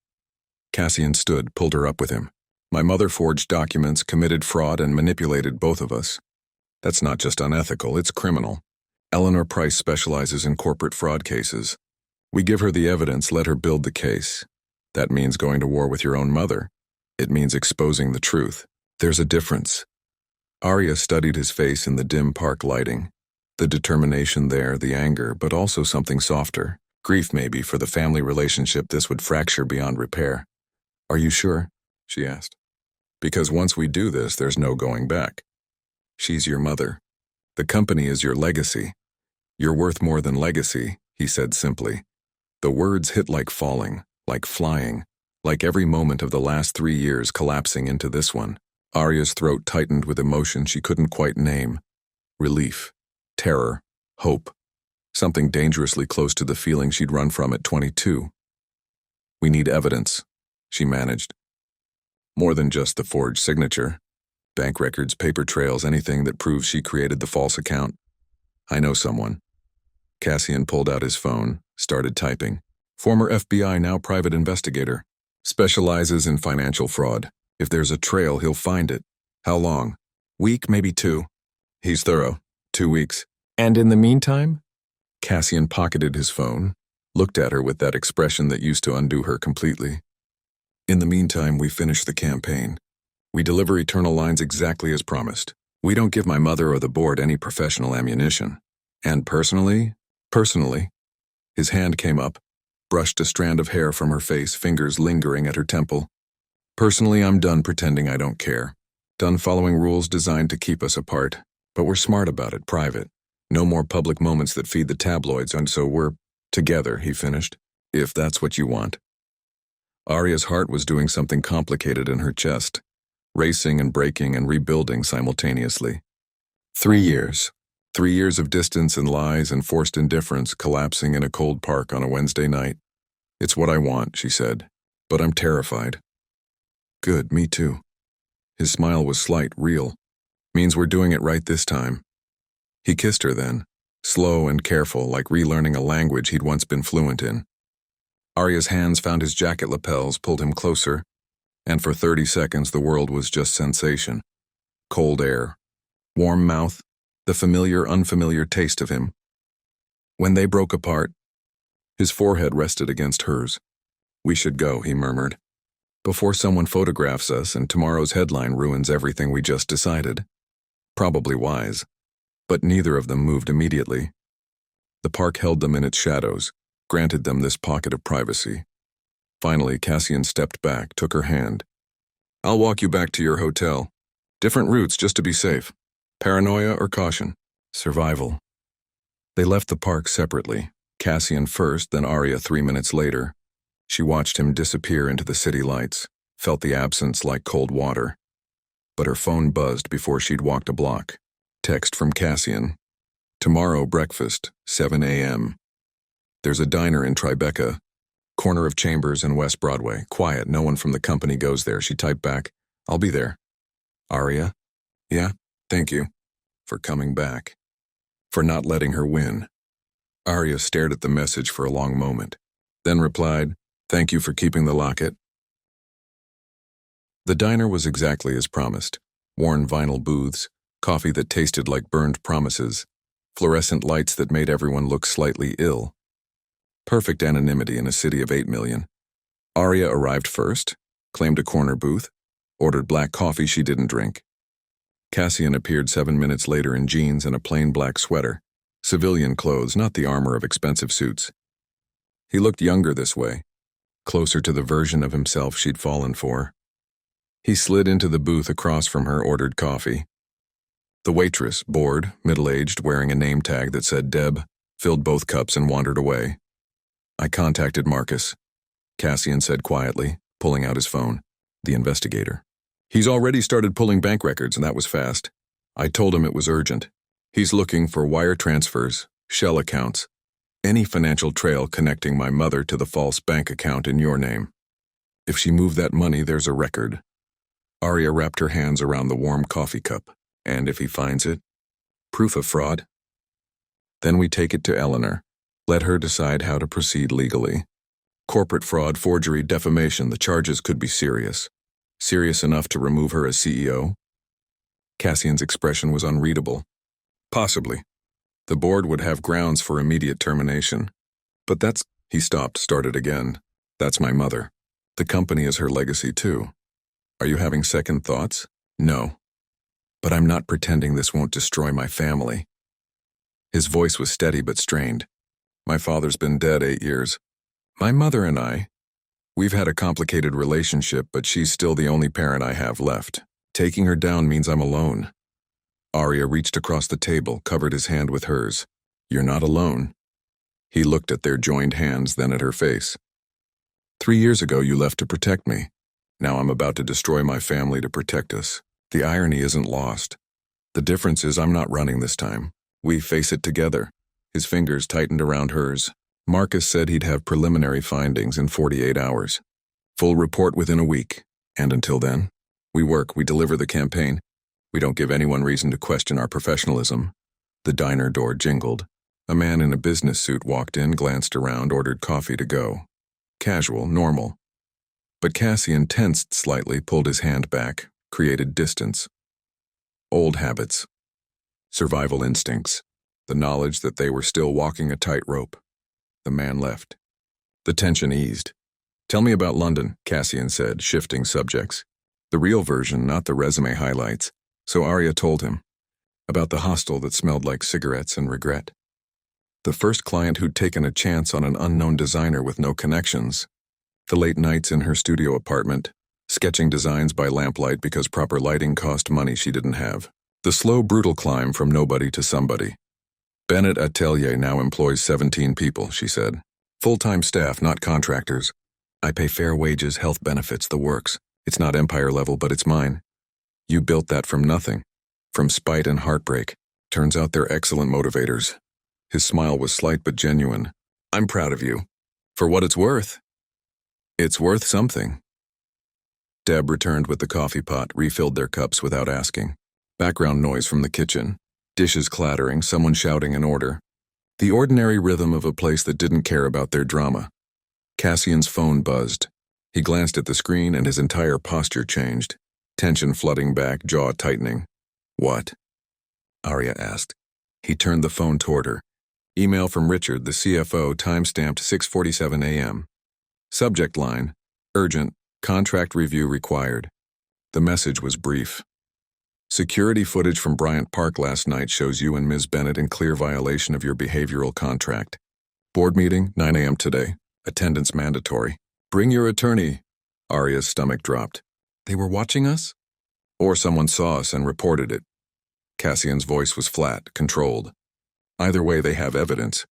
Cassian stood, pulled her up with him. My mother forged documents, committed fraud, and manipulated both of us. That's not just unethical, it's criminal. Eleanor Price specializes in corporate fraud cases. We give her the evidence, let her build the case. That means going to war with your own mother. It means exposing the truth. There's a difference. Arya studied his face in the dim park lighting. The determination there, the anger, but also something softer. Grief maybe for the family relationship this would fracture beyond repair. "Are you sure?" she asked. "Because once we do this, there's no going back. She's your mother. The company is your legacy. You're worth more than legacy," he said simply. The words hit like falling, like flying, like every moment of the last 3 years collapsing into this one. Arya's throat tightened with emotion she couldn't quite name. Relief, terror, hope. Something dangerously close to the feeling she'd run from at 22. "We need evidence," she managed. "More than just the forged signature. Bank records, paper trails, anything that proves she created the false account. I know someone." Cassian pulled out his phone, started typing. "Former FBI, now private investigator. Specializes in financial fraud. If there's a trail, he'll find it. How long? Week, maybe 2. He's thorough. 2 weeks. And in the meantime?" Cassian pocketed his phone, looked at her with that expression that used to undo her completely. "In the meantime, we finish the campaign. We deliver eternal lines exactly as promised. We don't give my mother or the board any professional ammunition. And personally, his hand came up, brushed a strand of hair from her face, fingers lingering at her temple. "Personally, I'm done pretending I don't care. Done following rules designed to keep us apart. But we're smart about it, private. No more public moments that feed the tabloids, and so we're together," he finished. "If that's what you want." Arya's heart was doing something complicated in her chest, racing and breaking and rebuilding simultaneously. 3 years. 3 years of distance and lies and forced indifference collapsing in a cold park on a Wednesday night. "It's what I want," she said, "but I'm terrified." "Good, me too." His smile was slight, real. "Means we're doing it right this time." He kissed her then, slow and careful, like relearning a language he'd once been fluent in. Arya's hands found his jacket lapels, pulled him closer, and for 30 seconds the world was just sensation. Cold air, warm mouth, the familiar, unfamiliar taste of him. When they broke apart, his forehead rested against hers. "We should go," he murmured, "before someone photographs us and tomorrow's headline ruins everything we just decided." Probably wise. But neither of them moved immediately. The park held them in its shadows, granted them this pocket of privacy. Finally, Cassian stepped back, took her hand. "I'll walk you back to your hotel. Different routes just to be safe. Paranoia or caution?" "Survival." They left the park separately, Cassian first, then Arya 3 minutes later. She watched him disappear into the city lights, felt the absence like cold water. But her phone buzzed before she'd walked a block. Text from Cassian. "Tomorrow breakfast, 7 a.m. There's a diner in Tribeca, corner of Chambers and West Broadway. Quiet, no one from the company goes there." She typed back, "I'll be there." Arya? "Yeah, thank you. For coming back. For not letting her win." Arya stared at the message for a long moment, then replied, "Thank you for keeping the locket." The diner was exactly as promised. Worn vinyl booths, coffee that tasted like burned promises, fluorescent lights that made everyone look slightly ill. Perfect anonymity in a city of 8 million. Arya arrived first, claimed a corner booth, ordered black coffee she didn't drink. Cassian appeared 7 minutes later in jeans and a plain black sweater. Civilian clothes, not the armor of expensive suits. He looked younger this way, closer to the version of himself she'd fallen for. He slid into the booth across from her, ordered coffee. The waitress, bored, middle-aged, wearing a name tag that said Deb, filled both cups and wandered away. "I contacted Marcus," Cassian said quietly, pulling out his phone. "The investigator. He's already started pulling bank records, and that was fast. I told him it was urgent. He's looking for wire transfers, shell accounts, any financial trail connecting my mother to the false bank account in your name. If she moved that money, there's a record." Arya wrapped her hands around the warm coffee cup. "And if he finds it? Proof of fraud? Then we take it to Eleanor. Let her decide how to proceed legally. Corporate fraud, forgery, defamation, the charges could be serious. Serious enough to remove her as CEO?" Cassian's expression was unreadable. "Possibly. The board would have grounds for immediate termination. But that's—" He stopped, started again. "That's my mother. The company is her legacy too. Are you having second thoughts? No. But I'm not pretending this won't destroy my family. His voice was steady but strained. My father's been dead 8 years. My mother and we've had a complicated relationship, but she's still the only parent I have left. Taking her down means I'm alone. Arya reached across the table, covered his hand with hers. You're not alone. He looked at their joined hands, then at her face. 3 years ago, you left to protect me. Now I'm about to destroy my family to protect us. The irony isn't lost. The difference is I'm not running this time. We face it together. His fingers tightened around hers. Marcus said he'd have preliminary findings in 48 hours. Full report within a week. And until then, we work, we deliver the campaign. We don't give anyone reason to question our professionalism. The diner door jingled. A man in a business suit walked in, glanced around, ordered coffee to go. Casual, normal. But Cassian tensed slightly, pulled his hand back, created distance. Old habits. Survival instincts. The knowledge that they were still walking a tightrope. The man left. The tension eased. Tell me about London, Cassian said, shifting subjects. The real version, not the resume highlights. So Arya told him. About the hostel that smelled like cigarettes and regret. The first client who'd taken a chance on an unknown designer with no connections. The late nights in her studio apartment, sketching designs by lamplight because proper lighting cost money she didn't have. The slow, brutal climb from nobody to somebody. Bennett Atelier now employs 17 people, she said. Full-time staff, not contractors. I pay fair wages, health benefits, the works. It's not empire level, but it's mine. You built that from nothing. From spite and heartbreak. Turns out they're excellent motivators. His smile was slight but genuine. I'm proud of you. For what it's worth. It's worth something. Deb returned with the coffee pot, refilled their cups without asking. Background noise from the kitchen. Dishes clattering, someone shouting an order. The ordinary rhythm of a place that didn't care about their drama. Cassian's phone buzzed. He glanced at the screen and his entire posture changed. Tension flooding back, jaw tightening. What? Arya asked. He turned the phone toward her. Email from Richard, the CFO, time-stamped 6:47 a.m. Subject line, urgent, contract review required. The message was brief. Security footage from Bryant Park last night shows you and Ms. Bennett in clear violation of your behavioral contract. Board meeting, 9 a.m. today. Attendance mandatory. Bring your attorney. Arya's stomach dropped. They were watching us? Or someone saw us and reported it. Cassian's voice was flat, controlled. Either way, they have evidence.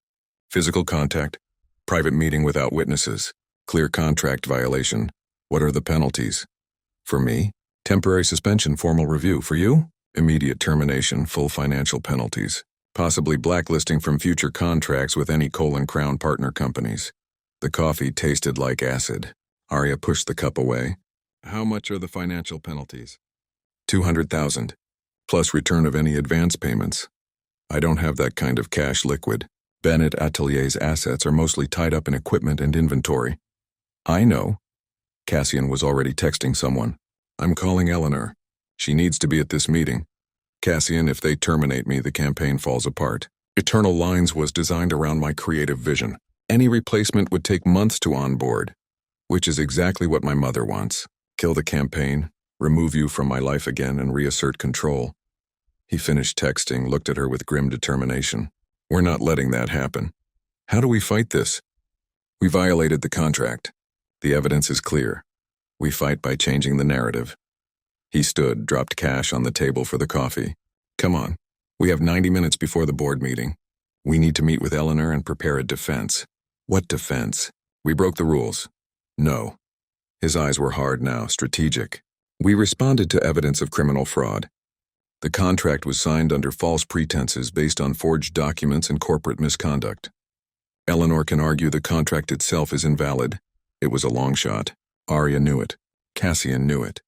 Physical contact, private meeting without witnesses, clear contract violation. What are the penalties? For me, temporary suspension, formal review. For you, immediate termination, full financial penalties. Possibly blacklisting from future contracts with any Crown partner companies. The coffee tasted like acid. Arya pushed the cup away. How much are the financial penalties? 200,000, plus return of any advance payments. I don't have that kind of cash liquid. Bennett Atelier's assets are mostly tied up in equipment and inventory. I know. Cassian was already texting someone. I'm calling Eleanor. She needs to be at this meeting. Cassian, if they terminate me, the campaign falls apart. Eternal Lines was designed around my creative vision. Any replacement would take months to onboard, which is exactly what my mother wants. Kill the campaign, remove you from my life again, and reassert control. He finished texting, looked at her with grim determination. We're not letting that happen. How do we fight this? We violated the contract. The evidence is clear. We fight by changing the narrative. He stood, dropped cash on the table for the coffee. Come on. We have 90 minutes before the board meeting. We need to meet with Eleanor and prepare a defense. What defense? We broke the rules. No. His eyes were hard now, strategic. We responded to evidence of criminal fraud. The contract was signed under false pretenses based on forged documents and corporate misconduct. Eleanor can argue the contract itself is invalid. It was a long shot. Arya knew it. Cassian knew it.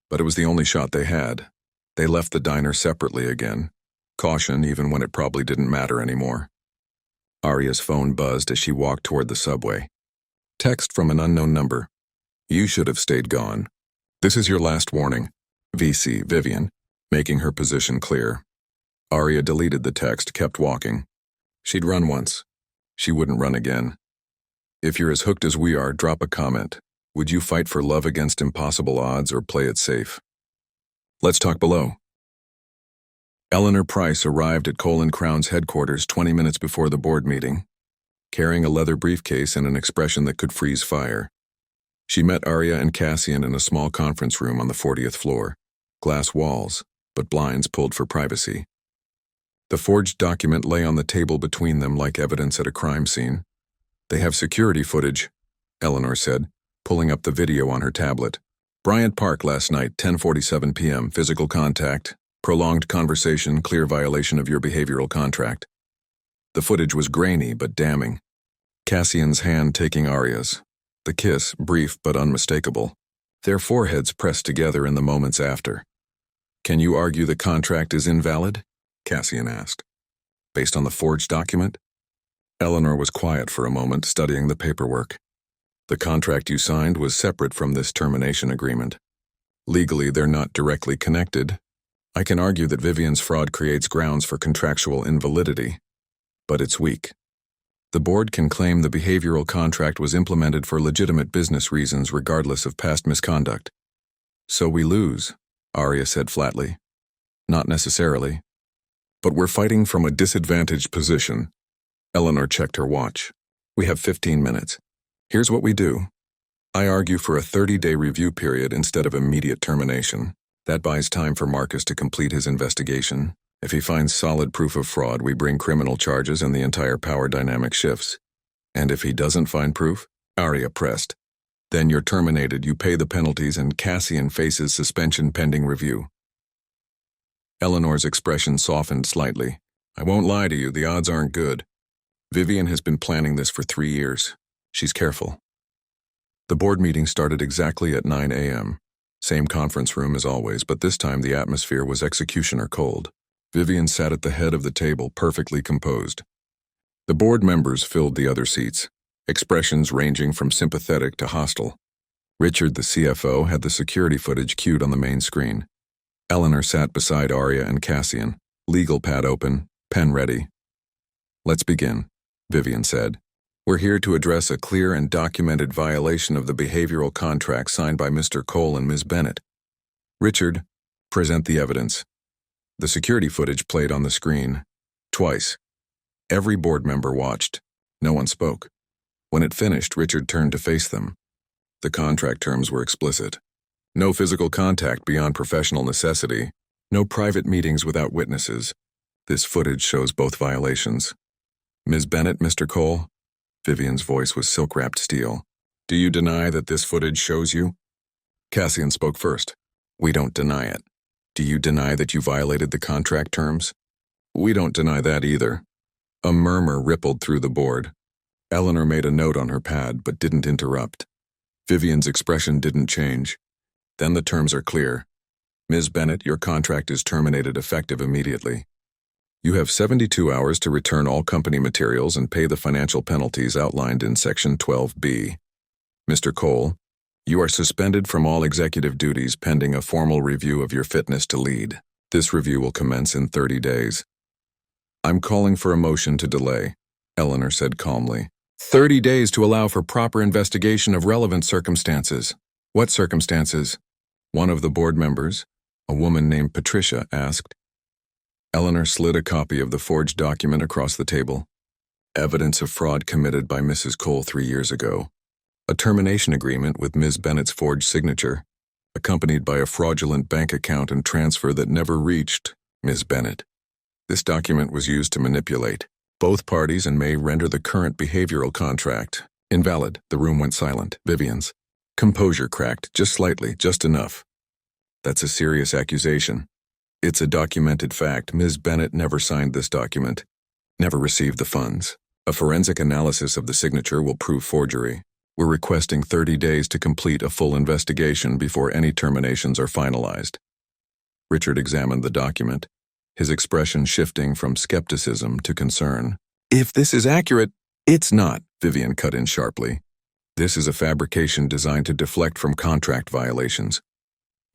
But it was the only shot they had. They left the diner separately again. Caution even when it probably didn't matter anymore. Arya's phone buzzed as she walked toward the subway. Text from an unknown number. You should have stayed gone. This is your last warning. VC, Vivian, making her position clear. Arya deleted the text, kept walking. She'd run once. She wouldn't run again. If you're as hooked as we are, drop a comment. Would you fight for love against impossible odds or play it safe? Let's talk below. Eleanor Price arrived at Cole & Crown's headquarters 20 minutes before the board meeting, carrying a leather briefcase and an expression that could freeze fire. She met Arya and Cassian in a small conference room on the 40th floor. Glass walls, but blinds pulled for privacy. The forged document lay on the table between them like evidence at a crime scene. They have security footage, Eleanor said, pulling up the video on her tablet. Bryant Park last night, 10:47 p.m., physical contact, prolonged conversation, clear violation of your behavioral contract. The footage was grainy but damning. Cassian's hand taking Arya's. The kiss, brief but unmistakable. Their foreheads pressed together in the moments after. Can you argue the contract is invalid? Cassian asked. Based on the forged document? Eleanor was quiet for a moment, studying the paperwork. The contract you signed was separate from this termination agreement. Legally, they're not directly connected. I can argue that Vivian's fraud creates grounds for contractual invalidity, but it's weak. The board can claim the behavioral contract was implemented for legitimate business reasons regardless of past misconduct. So we lose, Arya said flatly. Not necessarily. But we're fighting from a disadvantaged position. Eleanor checked her watch. We have 15 minutes. Here's what we do. I argue for a 30-day review period instead of immediate termination. That buys time for Marcus to complete his investigation. If he finds solid proof of fraud, we bring criminal charges and the entire power dynamic shifts. And if he doesn't find proof, Arya pressed. Then you're terminated, you pay the penalties, and Cassian faces suspension pending review. Eleanor's expression softened slightly. I won't lie to you, the odds aren't good. Vivian has been planning this for 3 years. She's careful. The board meeting started exactly at 9 a.m. Same conference room as always, but this time the atmosphere was executioner cold. Vivian sat at the head of the table, perfectly composed. The board members filled the other seats, expressions ranging from sympathetic to hostile. Richard, the CFO, had the security footage cued on the main screen. Eleanor sat beside Arya and Cassian, legal pad open, pen ready. Let's begin, Vivian said. We're here to address a clear and documented violation of the behavioral contract signed by Mr. Cole and Ms. Bennett. Richard, present the evidence. The security footage played on the screen. Twice. Every board member watched. No one spoke. When it finished, Richard turned to face them. The contract terms were explicit. No physical contact beyond professional necessity. No private meetings without witnesses. This footage shows both violations. Ms. Bennett, Mr. Cole? Vivian's voice was silk-wrapped steel. Do you deny that this footage shows you? Cassian spoke first. We don't deny it. Do you deny that you violated the contract terms? We don't deny that either. A murmur rippled through the board. Eleanor made a note on her pad but didn't interrupt. Vivian's expression didn't change. Then the terms are clear. Ms. Bennett, your contract is terminated effective immediately. You have 72 hours to return all company materials and pay the financial penalties outlined in Section 12B. Mr. Cole, you are suspended from all executive duties pending a formal review of your fitness to lead. This review will commence in 30 days. I'm calling for a motion to delay, Eleanor said calmly. 30 days to allow for proper investigation of relevant circumstances. What circumstances? One of the board members, a woman named Patricia, asked. Eleanor slid a copy of the forged document across the table. Evidence of fraud committed by Mrs. Cole 3 years ago. A termination agreement with Ms. Bennett's forged signature, accompanied by a fraudulent bank account and transfer that never reached Ms. Bennett. This document was used to manipulate both parties and may render the current behavioral contract invalid. The room went silent. Vivian's composure cracked, just slightly, just enough. That's a serious accusation. It's a documented fact. Ms. Bennett never signed this document, never received the funds. A forensic analysis of the signature will prove forgery. We're requesting 30 days to complete a full investigation before any terminations are finalized. Richard examined the document, his expression shifting from skepticism to concern. If this is accurate, it's not, Vivian cut in sharply. This is a fabrication designed to deflect from contract violations.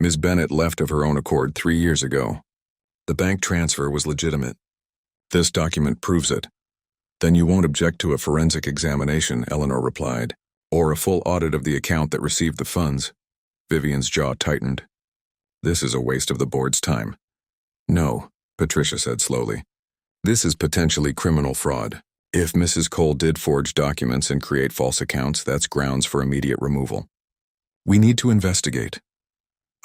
Ms. Bennett left of her own accord 3 years ago. The bank transfer was legitimate. This document proves it. Then you won't object to a forensic examination, Eleanor replied. Or a full audit of the account that received the funds. Vivian's jaw tightened. This is a waste of the board's time. No, Patricia said slowly. This is potentially criminal fraud. If Mrs. Cole did forge documents and create false accounts, that's grounds for immediate removal. We need to investigate.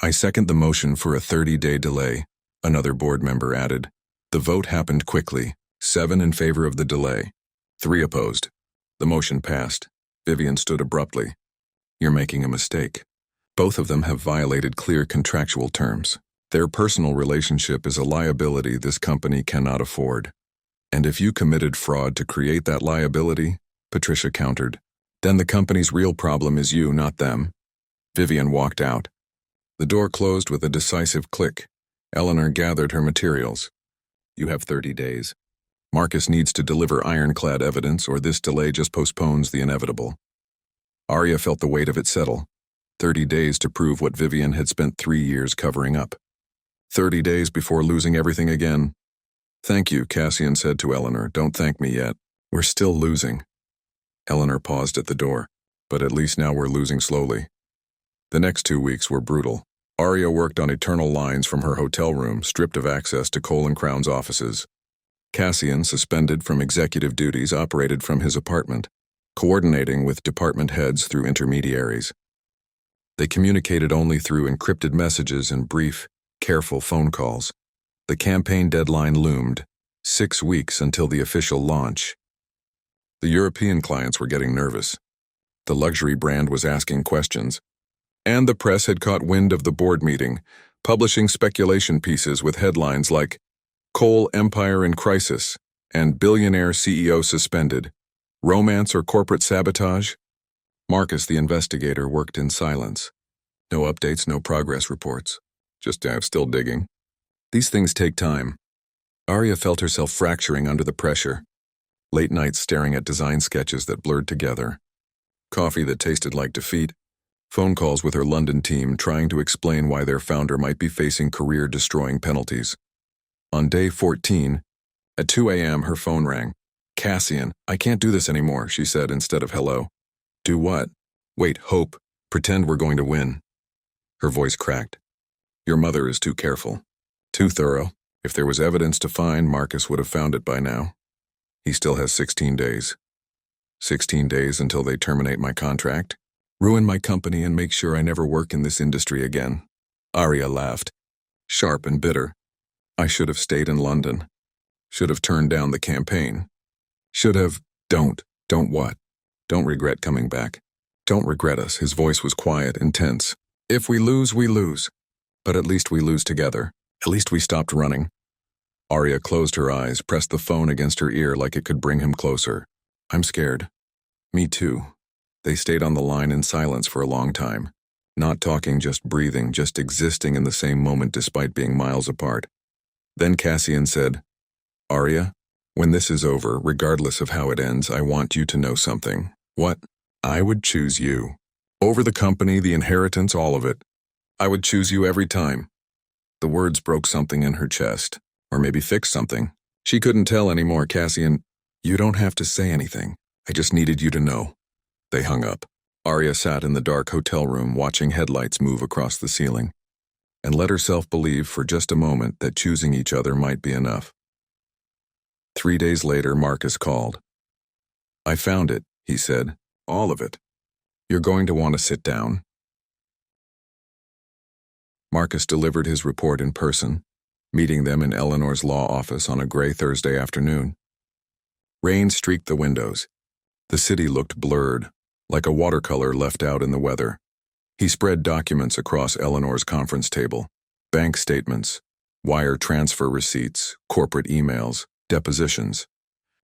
I second the motion for a 30-day delay, another board member added. The vote happened quickly, 7 in favor of the delay, 3 opposed. The motion passed. Vivian stood abruptly. You're making a mistake. Both of them have violated clear contractual terms. Their personal relationship is a liability this company cannot afford. And if you committed fraud to create that liability, Patricia countered, then the company's real problem is you, not them. Vivian walked out. The door closed with a decisive click. Eleanor gathered her materials. You have 30 days. Marcus needs to deliver ironclad evidence, or this delay just postpones the inevitable. Arya felt the weight of it settle. 30 days to prove what Vivian had spent 3 years covering up. 30 days before losing everything again. Thank you, Cassian said to Eleanor. Don't thank me yet. We're still losing. Eleanor paused at the door. But at least now we're losing slowly. The next 2 weeks were brutal. Arya worked on eternal lines from her hotel room, stripped of access to Cole & Crown's offices. Cassian, suspended from executive duties, operated from his apartment, coordinating with department heads through intermediaries. They communicated only through encrypted messages and brief, careful phone calls. The campaign deadline loomed, 6 weeks until the official launch. The European clients were getting nervous. The luxury brand was asking questions. And the press had caught wind of the board meeting, publishing speculation pieces with headlines like Cole Empire in Crisis and Billionaire CEO Suspended, Romance or Corporate Sabotage? Marcus, the investigator, worked in silence. No updates, no progress reports. Just still digging. These things take time. Arya felt herself fracturing under the pressure. Late nights staring at design sketches that blurred together. Coffee that tasted like defeat. Phone calls with her London team trying to explain why their founder might be facing career-destroying penalties. On day 14, at 2 a.m. her phone rang. Cassian, I can't do this anymore, she said instead of hello. Do what? Wait, hope. Pretend we're going to win. Her voice cracked. Your mother is too careful. Too thorough. If there was evidence to find, Marcus would have found it by now. He still has 16 days. 16 days until they terminate my contract, ruin my company, and make sure I never work in this industry again. Arya laughed, sharp and bitter. I should have stayed in London. Should have turned down the campaign. Should have... Don't what? Don't regret coming back. Don't regret us. His voice was quiet and tense. If we lose, we lose. But at least we lose together. At least we stopped running. Arya closed her eyes, pressed the phone against her ear like it could bring him closer. I'm scared. Me too. They stayed on the line in silence for a long time. Not talking, just breathing, just existing in the same moment despite being miles apart. Then Cassian said, Arya, when this is over, regardless of how it ends, I want you to know something. What? I would choose you. Over the company, the inheritance, all of it. I would choose you every time. The words broke something in her chest, or maybe fixed something. She couldn't tell anymore. Cassian, you don't have to say anything. I just needed you to know. They hung up. Arya sat in the dark hotel room watching headlights move across the ceiling, and let herself believe for just a moment that choosing each other might be enough. 3 days later, Marcus called. I found it, he said. All of it. You're going to want to sit down. Marcus delivered his report in person, meeting them in Eleanor's law office on a gray Thursday afternoon. Rain streaked the windows. The city looked blurred, like a watercolor left out in the weather. He spread documents across Eleanor's conference table. Bank statements, wire transfer receipts, corporate emails, depositions.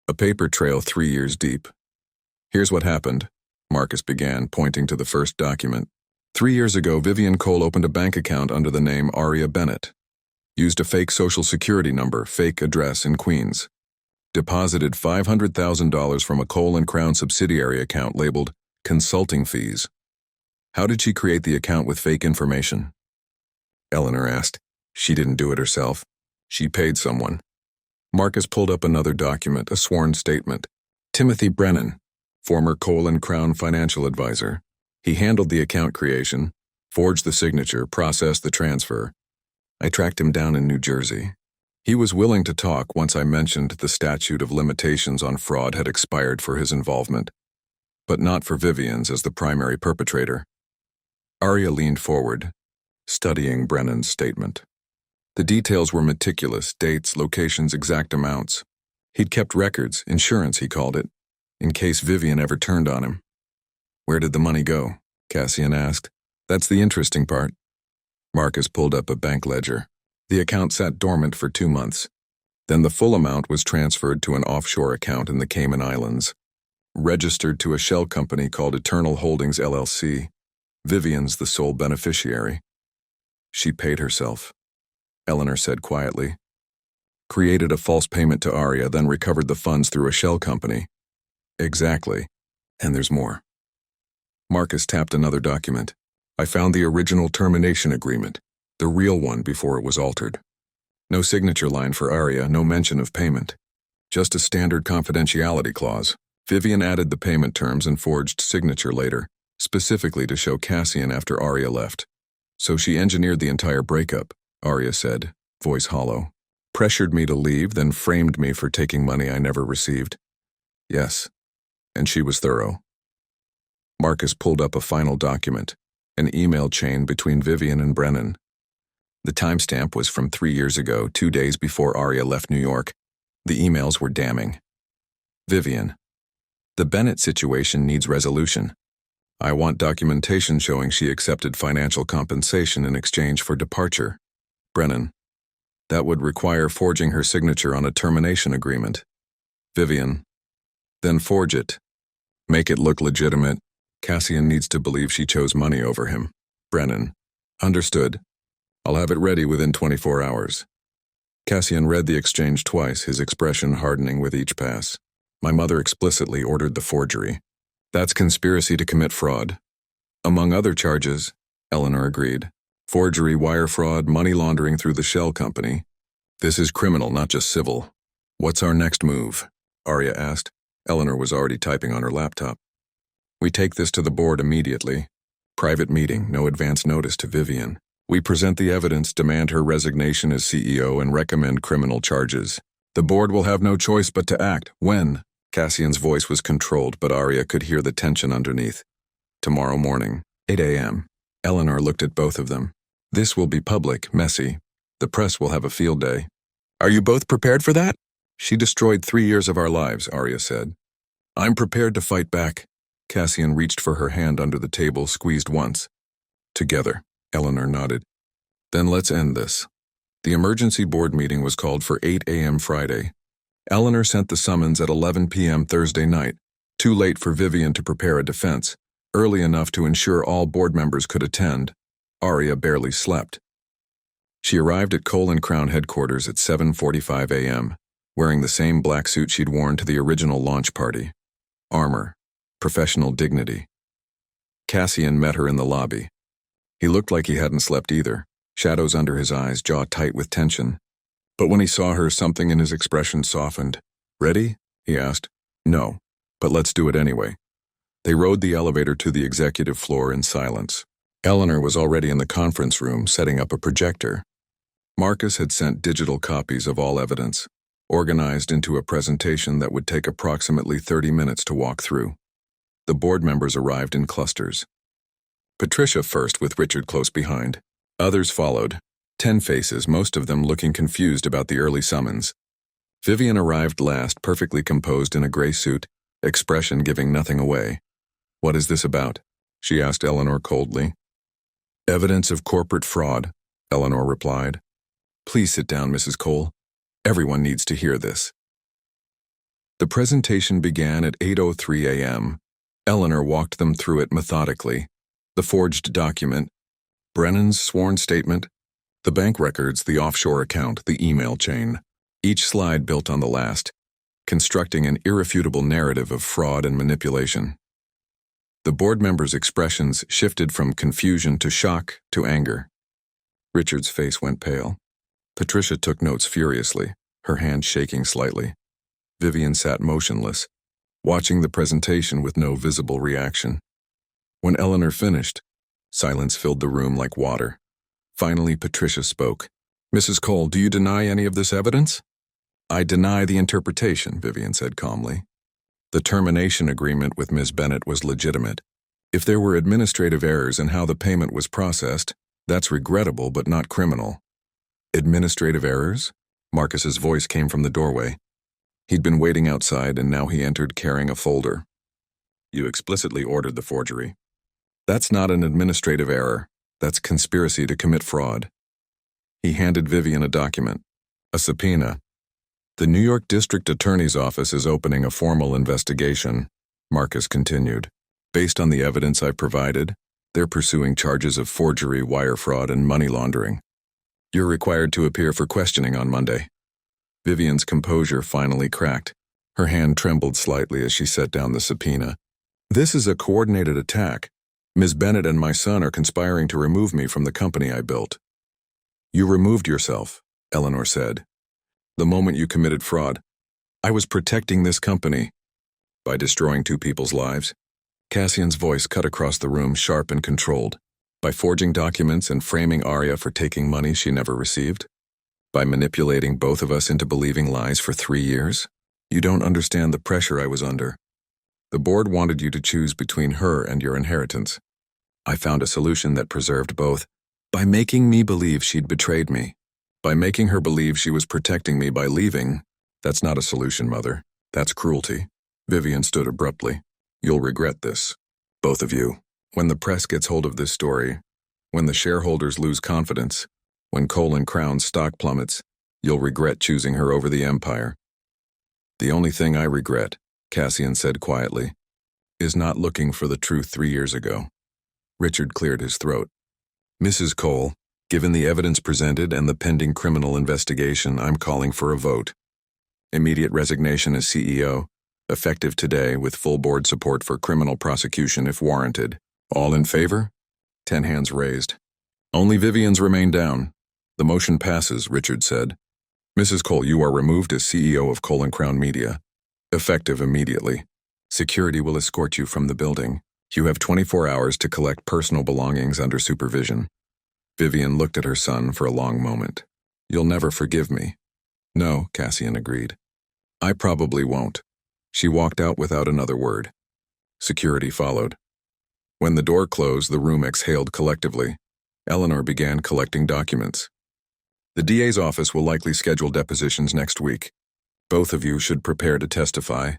A paper trail 3 years deep. Here's what happened, Marcus began, pointing to the first document. 3 years ago, Vivian Cole opened a bank account under the name Arya Bennett. Used a fake social security number, fake address in Queens. Deposited $500,000 from a Cole & Crown subsidiary account labeled consulting fees. How did she create the account with fake information? Eleanor asked. She didn't do it herself. She paid someone. Marcus pulled up another document, a sworn statement. Timothy Brennan, former Crown financial advisor. He handled the account creation, forged the signature, processed the transfer. I tracked him down in New Jersey. He was willing to talk once I mentioned the statute of limitations on fraud had expired for his involvement, but not for Vivian's as the primary perpetrator. Arya leaned forward, studying Brennan's statement. The details were meticulous: dates, locations, exact amounts. He'd kept records, insurance he called it, in case Vivian ever turned on him. "Where did the money go?" Cassian asked. "That's the interesting part." Marcus pulled up a bank ledger. The account sat dormant for 2 months. Then the full amount was transferred to an offshore account in the Cayman Islands, registered to a shell company called Eternal Holdings LLC. Vivian's the sole beneficiary. "She paid herself," Eleanor said quietly. "Created a false payment to Arya, then recovered the funds through a shell company." "Exactly. And there's more." Marcus tapped another document. "I found the original termination agreement, the real one before it was altered. No signature line for Arya, no mention of payment. Just a standard confidentiality clause. Vivian added the payment terms and forged signature later, specifically to show Cassian after Arya left. So she engineered the entire breakup," Arya said, voice hollow. "Pressured me to leave, then framed me for taking money I never received." "Yes, and she was thorough." Marcus pulled up a final document, an email chain between Vivian and Brennan. The timestamp was from 3 years ago, 2 days before Arya left New York. The emails were damning. "Vivian, the Bennett situation needs resolution. I want documentation showing she accepted financial compensation in exchange for departure." Brennan, "That would require forging her signature on a termination agreement." Vivian, "Then forge it. Make it look legitimate. Cassian needs to believe she chose money over him." Brennan, "Understood. I'll have it ready within 24 hours. Cassian read the exchange twice, his expression hardening with each pass. "My mother explicitly ordered the forgery. That's conspiracy to commit fraud." "Among other charges," Eleanor agreed. "Forgery, wire fraud, money laundering through the shell company. This is criminal, not just civil." "What's our next move?" Arya asked. Eleanor was already typing on her laptop. "We take this to the board immediately. Private meeting, no advance notice to Vivian. We present the evidence, demand her resignation as CEO, and recommend criminal charges. The board will have no choice but to act." "When?" Cassian's voice was controlled, but Arya could hear the tension underneath. "Tomorrow morning, 8 a.m. Eleanor looked at both of them. "This will be public, messy. The press will have a field day." "Are you both prepared for that?" "She destroyed 3 years of our lives," Arya said. "I'm prepared to fight back." Cassian reached for her hand under the table, squeezed once. "Together," Eleanor nodded. "Then let's end this." The emergency board meeting was called for 8 a.m. Friday. Eleanor sent the summons at 11 p.m. Thursday night, too late for Vivian to prepare a defense, early enough to ensure all board members could attend. Arya barely slept. She arrived at Crown headquarters at 7:45 a.m., wearing the same black suit she'd worn to the original launch party. Armor, professional dignity. Cassian met her in the lobby. He looked like he hadn't slept either, shadows under his eyes, jaw tight with tension. But when he saw her, something in his expression softened. "Ready?" he asked. "No, but let's do it anyway." They rode the elevator to the executive floor in silence. Eleanor was already in the conference room, setting up a projector. Marcus had sent digital copies of all evidence, organized into a presentation that would take approximately 30 minutes to walk through. The board members arrived in clusters. Patricia first, with Richard close behind. Others followed, 10 faces, most of them looking confused about the early summons. Vivian arrived last, perfectly composed in a gray suit, expression giving nothing away. "What is this about?" she asked Eleanor coldly. "Evidence of corporate fraud," Eleanor replied. "Please sit down, Mrs. Cole. Everyone needs to hear this." The presentation began at 8:03 a.m. Eleanor walked them through it methodically. The forged document, Brennan's sworn statement, the bank records, the offshore account, the email chain. Each slide built on the last, constructing an irrefutable narrative of fraud and manipulation. The board members' expressions shifted from confusion to shock to anger. Richard's face went pale. Patricia took notes furiously, her hand shaking slightly. Vivian sat motionless, watching the presentation with no visible reaction. When Eleanor finished, silence filled the room like water. Finally, Patricia spoke. "Mrs. Cole, do you deny any of this evidence?" "I deny the interpretation," Vivian said calmly. The termination agreement with Ms. Bennett was legitimate. If there were administrative errors in how the payment was processed, that's regrettable but not criminal. Administrative errors? Marcus's voice came from the doorway. He'd been waiting outside and now he entered carrying a folder. "You explicitly ordered the forgery." "That's not an administrative error. That's conspiracy to commit fraud." He handed Vivian a document. "A subpoena. The New York District Attorney's Office is opening a formal investigation," Marcus continued. "Based on the evidence I provided, they're pursuing charges of forgery, wire fraud, and money laundering. You're required to appear for questioning on Monday." Vivian's composure finally cracked. Her hand trembled slightly as she set down the subpoena. "This is a coordinated attack. Ms. Bennett and my son are conspiring to remove me from the company I built." "You removed yourself," Eleanor said. "The moment you committed fraud. I was protecting this company." "By destroying two people's lives?" Cassian's voice cut across the room, sharp and controlled. "By forging documents and framing Arya for taking money she never received? By manipulating both of us into believing lies for 3 years? You don't understand the pressure I was under. The board wanted you to choose between her and your inheritance. I found a solution that preserved both, by making me believe she'd betrayed me. By making her believe she was protecting me by leaving. That's not a solution, Mother. That's cruelty." Vivian stood abruptly. "You'll regret this. Both of you. When the press gets hold of this story, when the shareholders lose confidence, when Cole & Crown's stock plummets, you'll regret choosing her over the empire." "The only thing I regret," Cassian said quietly, "is not looking for the truth 3 years ago." Richard cleared his throat. "Mrs. Cole, given the evidence presented and the pending criminal investigation, I'm calling for a vote. Immediate resignation as CEO, effective today with full board support for criminal prosecution if warranted. All in favor?" 10 hands raised. Only Vivian's remained down. "The motion passes," Richard said. "Mrs. Cole, you are removed as CEO of Cole & Crown Media. Effective immediately. Security will escort you from the building. You have 24 hours to collect personal belongings under supervision." Vivian looked at her son for a long moment. "You'll never forgive me." "No," Cassian agreed. "I probably won't." She walked out without another word. Security followed. When the door closed, the room exhaled collectively. Eleanor began collecting documents. "The DA's office will likely schedule depositions next week. Both of you should prepare to testify."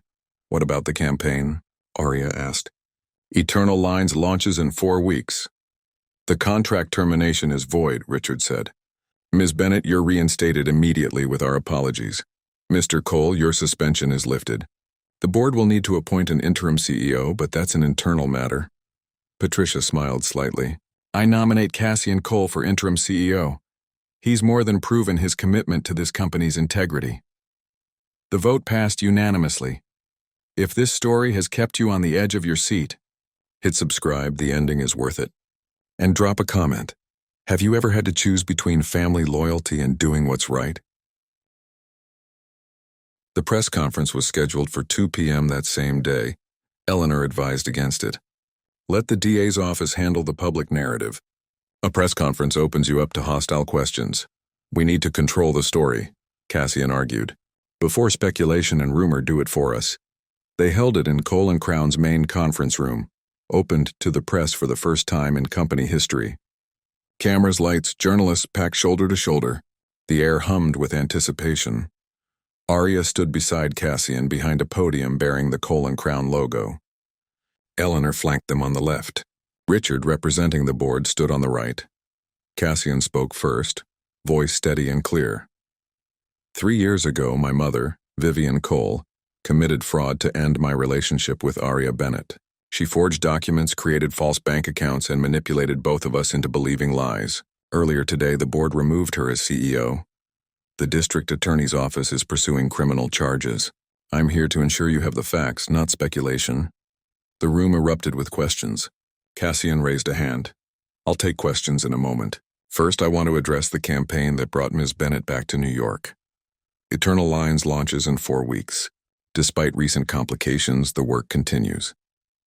"What about the campaign?" Arya asked. "Eternal Lines launches in 4 weeks. The contract termination is void," Richard said. "Ms. Bennett, you're reinstated immediately with our apologies. Mr. Cole, your suspension is lifted. The board will need to appoint an interim CEO, but that's an internal matter." Patricia smiled slightly. "I nominate Cassian Cole for interim CEO. He's more than proven his commitment to this company's integrity." The vote passed unanimously. If this story has kept you on the edge of your seat, hit subscribe, the ending is worth it. And drop a comment. Have you ever had to choose between family loyalty and doing what's right? The press conference was scheduled for 2 p.m. that same day. Eleanor advised against it. "Let the DA's office handle the public narrative. A press conference opens you up to hostile questions. We need to control the story," Cassian argued. "Before speculation and rumor do it for us." They held it in Cole & Crown's main conference room, opened to the press for the first time in company history. Cameras, lights, journalists packed shoulder to shoulder. The air hummed with anticipation. Arya stood beside Cassian behind a podium bearing the Cole & Crown logo. Eleanor flanked them on the left. Richard, representing the board, stood on the right. Cassian spoke first, voice steady and clear. 3 years ago, my mother, Vivian Cole, committed fraud to end my relationship with Arya Bennett. She forged documents, created false bank accounts, and manipulated both of us into believing lies. Earlier today, the board removed her as CEO. The district attorney's office is pursuing criminal charges. I'm here to ensure you have the facts, not speculation. The room erupted with questions. Cassian raised a hand. "I'll take questions in a moment. First, I want to address the campaign that brought Ms. Bennett back to New York. Eternal Lines launches in 4 weeks. Despite recent complications, the work continues.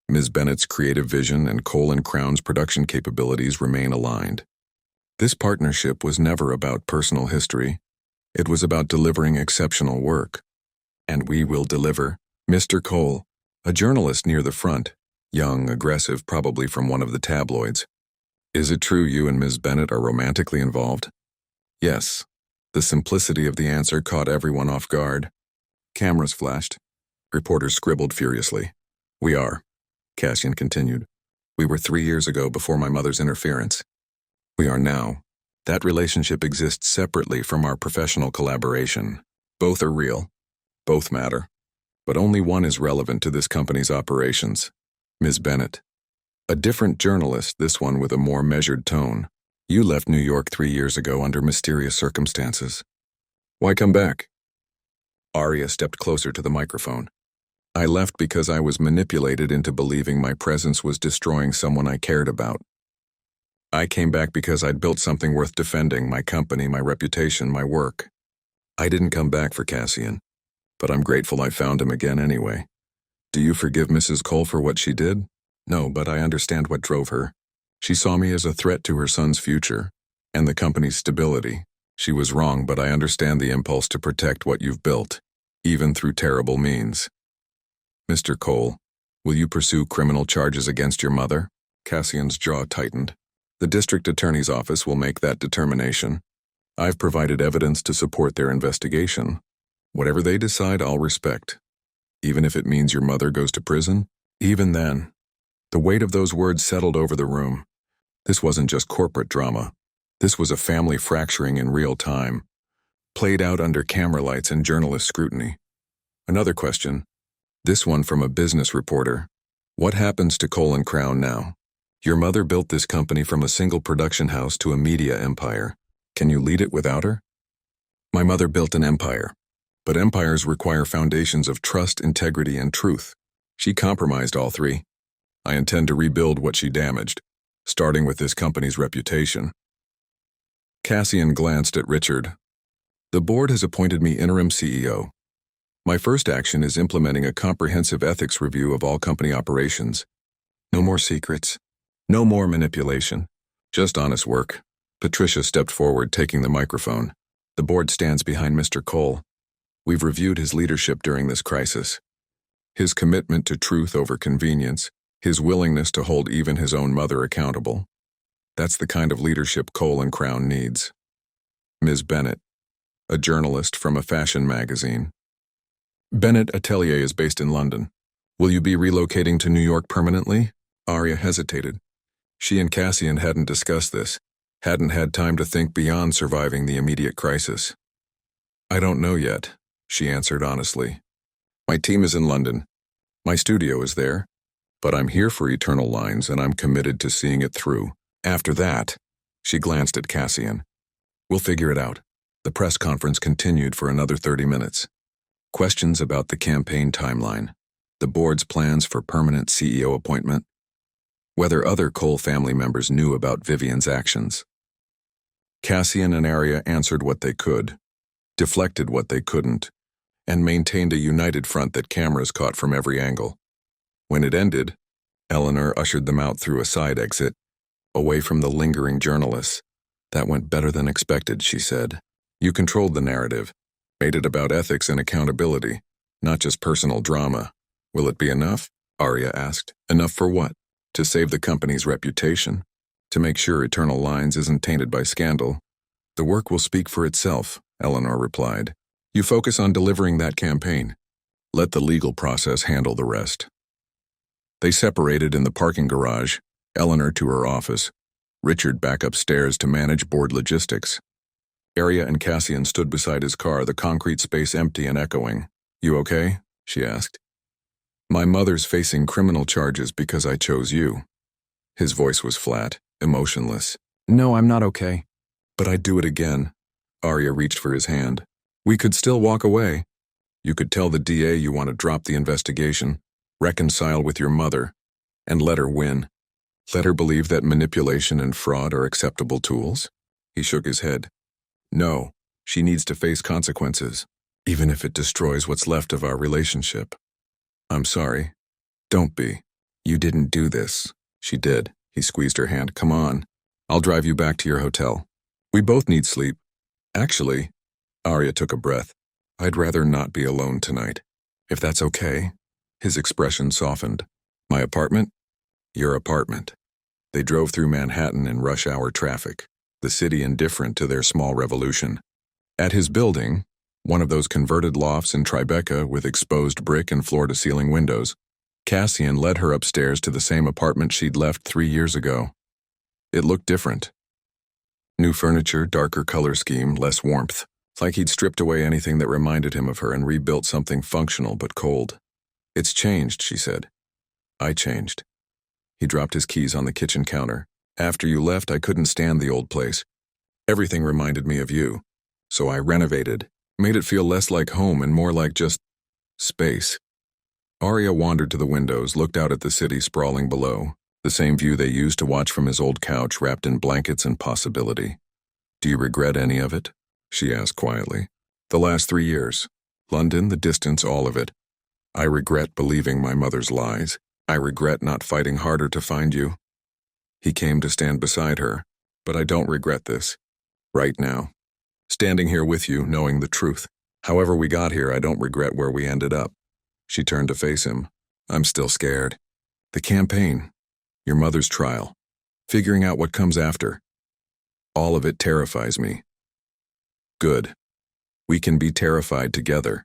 Ms. Bennett's creative vision and Cole & Crown's production capabilities remain aligned. This partnership was never about personal history. It was about delivering exceptional work. And we will deliver. Mr. Cole, a journalist near the front, young, aggressive, probably from one of the tabloids. Is it true you and Ms. Bennett are romantically involved? Yes. The simplicity of the answer caught everyone off guard. Cameras flashed. Reporters scribbled furiously. We are, Cassian continued. We were 3 years ago before my mother's interference. We are now. That relationship exists separately from our professional collaboration. Both are real. Both matter. But only one is relevant to this company's operations. Ms. Bennett. A different journalist, this one with a more measured tone. You left New York 3 years ago under mysterious circumstances. Why come back? Arya stepped closer to the microphone. I left because I was manipulated into believing my presence was destroying someone I cared about. I came back because I'd built something worth defending, my company, my reputation, my work. I didn't come back for Cassian, but I'm grateful I found him again anyway. Do you forgive Mrs. Cole for what she did? No, but I understand what drove her. She saw me as a threat to her son's future and the company's stability. She was wrong, but I understand the impulse to protect what you've built, even through terrible means. Mr. Cole, will you pursue criminal charges against your mother? Cassian's jaw tightened. The district attorney's office will make that determination. I've provided evidence to support their investigation. Whatever they decide, I'll respect. Even if it means your mother goes to prison? Even then. The weight of those words settled over the room. This wasn't just corporate drama. This was a family fracturing in real time, played out under camera lights and journalist scrutiny. Another question. This one from a business reporter. What happens to Cole & Crown now? Your mother built this company from a single production house to a media empire. Can you lead it without her? My mother built an empire, but empires require foundations of trust, integrity, and truth. She compromised all three. I intend to rebuild what she damaged, starting with this company's reputation. Cassian glanced at Richard. The board has appointed me interim CEO. My first action is implementing a comprehensive ethics review of all company operations. No more secrets. No more manipulation. Just honest work. Patricia stepped forward, taking the microphone. The board stands behind Mr. Cole. We've reviewed his leadership during this crisis. His commitment to truth over convenience, his willingness to hold even his own mother accountable. That's the kind of leadership Cole & Crown needs. Ms. Bennett, a journalist from a fashion magazine. Bennett Atelier is based in London. Will you be relocating to New York permanently? Arya hesitated. She and Cassian hadn't discussed this, hadn't had time to think beyond surviving the immediate crisis. I don't know yet, she answered honestly. My team is in London. My studio is there. But I'm here for Eternal Lines, and I'm committed to seeing it through. After that, she glanced at Cassian. We'll figure it out. The press conference continued for another 30 minutes. Questions about the campaign timeline, the board's plans for permanent CEO appointment, whether other Cole family members knew about Vivian's actions. Cassian and Arya answered what they could, deflected what they couldn't, and maintained a united front that cameras caught from every angle. When it ended, Eleanor ushered them out through a side exit, away from the lingering journalists. That went better than expected, she said. You controlled the narrative, made it about ethics and accountability, not just personal drama. Will it be enough? Arya asked. Enough for what? To save the company's reputation, to make sure Eternal Lines isn't tainted by scandal. The work will speak for itself, Eleanor replied. You focus on delivering that campaign. Let the legal process handle the rest. They separated in the parking garage, Eleanor to her office, Richard back upstairs to manage board logistics. Arya and Cassian stood beside his car, the concrete space empty and echoing. You okay? She asked. My mother's facing criminal charges because I chose you. His voice was flat, emotionless. No, I'm not okay. But I'd do it again. Arya reached for his hand. We could still walk away. You could tell the DA you want to drop the investigation, reconcile with your mother, and let her win. Let her believe that manipulation and fraud are acceptable tools? He shook his head. No, she needs to face consequences. even if it destroys what's left of our relationship. I'm sorry. Don't be. You didn't do this. She did. He squeezed her hand. Come on. I'll drive you back to your hotel. We both need sleep. Actually, Arya took a breath. I'd rather not be alone tonight. If that's okay. His expression softened. My apartment? Your apartment. They drove through Manhattan in rush hour traffic, the city indifferent to their small revolution. At his building, one of those converted lofts in Tribeca with exposed brick and floor-to-ceiling windows, Cassian led her upstairs to the same apartment she'd left 3 years ago. It looked different. New furniture, darker color scheme, less warmth. It's like he'd stripped away anything that reminded him of her and rebuilt something functional but cold. It's changed, she said. I changed. He dropped his keys on the kitchen counter. After you left, I couldn't stand the old place. Everything reminded me of you. So I renovated, made it feel less like home and more like just space. Arya wandered to the windows, looked out at the city sprawling below, the same view they used to watch from his old couch wrapped in blankets and possibility. Do you regret any of it? She asked quietly. The last 3 years. London, the distance, all of it. I regret believing my mother's lies. I regret not fighting harder to find you. He came to stand beside her, but I don't regret this. Right now. Standing here with you, knowing the truth. However we got here, I don't regret where we ended up. She turned to face him. I'm still scared. The campaign. Your mother's trial. Figuring out what comes after. All of it terrifies me. Good. We can be terrified together.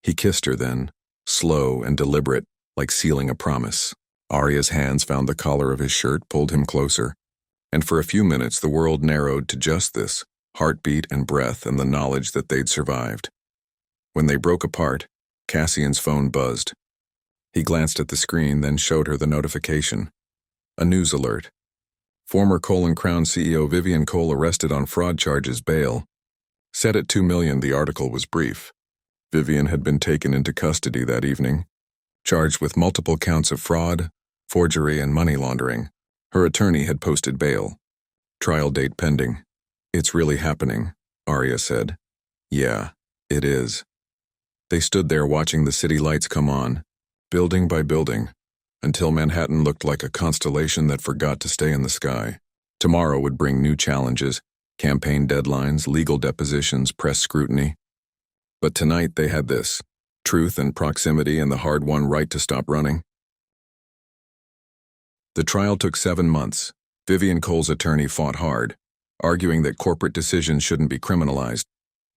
He kissed her then, slow and deliberate, like sealing a promise. Arya's hands found the collar of his shirt, pulled him closer. And for a few minutes the world narrowed to just this, heartbeat and breath and the knowledge that they'd survived. When they broke apart, Cassian's phone buzzed. He glanced at the screen, then showed her the notification. A news alert. Former Crown CEO Vivian Cole arrested on fraud charges, bail. Set at $2 million, the article was brief. Vivian had been taken into custody that evening, charged with multiple counts of fraud, forgery, and money laundering. Her attorney had posted bail. Trial date pending. It's really happening, Arya said. Yeah, it is. They stood there watching the city lights come on, building by building, until Manhattan looked like a constellation that forgot to stay in the sky. Tomorrow would bring new challenges, campaign deadlines, legal depositions, press scrutiny. But tonight they had this, truth and proximity and the hard-won right to stop running. The trial took 7 months. Vivian Cole's attorney fought hard, arguing that corporate decisions shouldn't be criminalized,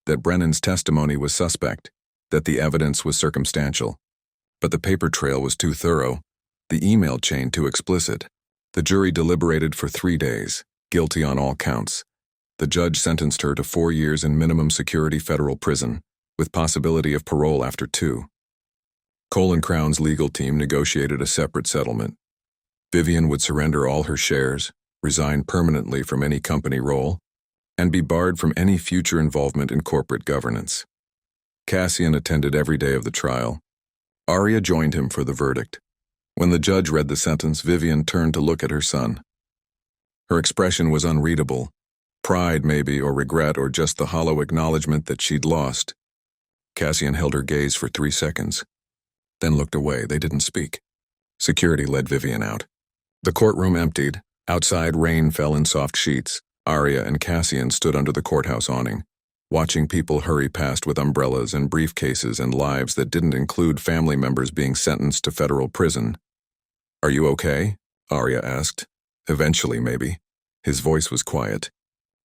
that Brennan's testimony was suspect, that the evidence was circumstantial. But the paper trail was too thorough, the email chain too explicit. The jury deliberated for 3 days, guilty on all counts. The judge sentenced her to 4 years in minimum security federal prison, with possibility of parole after 2. Cole & Crown's legal team negotiated a separate settlement. Vivian would surrender all her shares, resign permanently from any company role, and be barred from any future involvement in corporate governance. Cassian attended every day of the trial. Arya joined him for the verdict. When the judge read the sentence, Vivian turned to look at her son. Her expression was unreadable. Pride, maybe, or regret, or just the hollow acknowledgement that she'd lost. Cassian held her gaze for 3 seconds, then looked away. They didn't speak. Security led Vivian out. The courtroom emptied. Outside, rain fell in soft sheets. Arya and Cassian stood under the courthouse awning, watching people hurry past with umbrellas and briefcases and lives that didn't include family members being sentenced to federal prison. Are you okay? Arya asked. Eventually, maybe. His voice was quiet.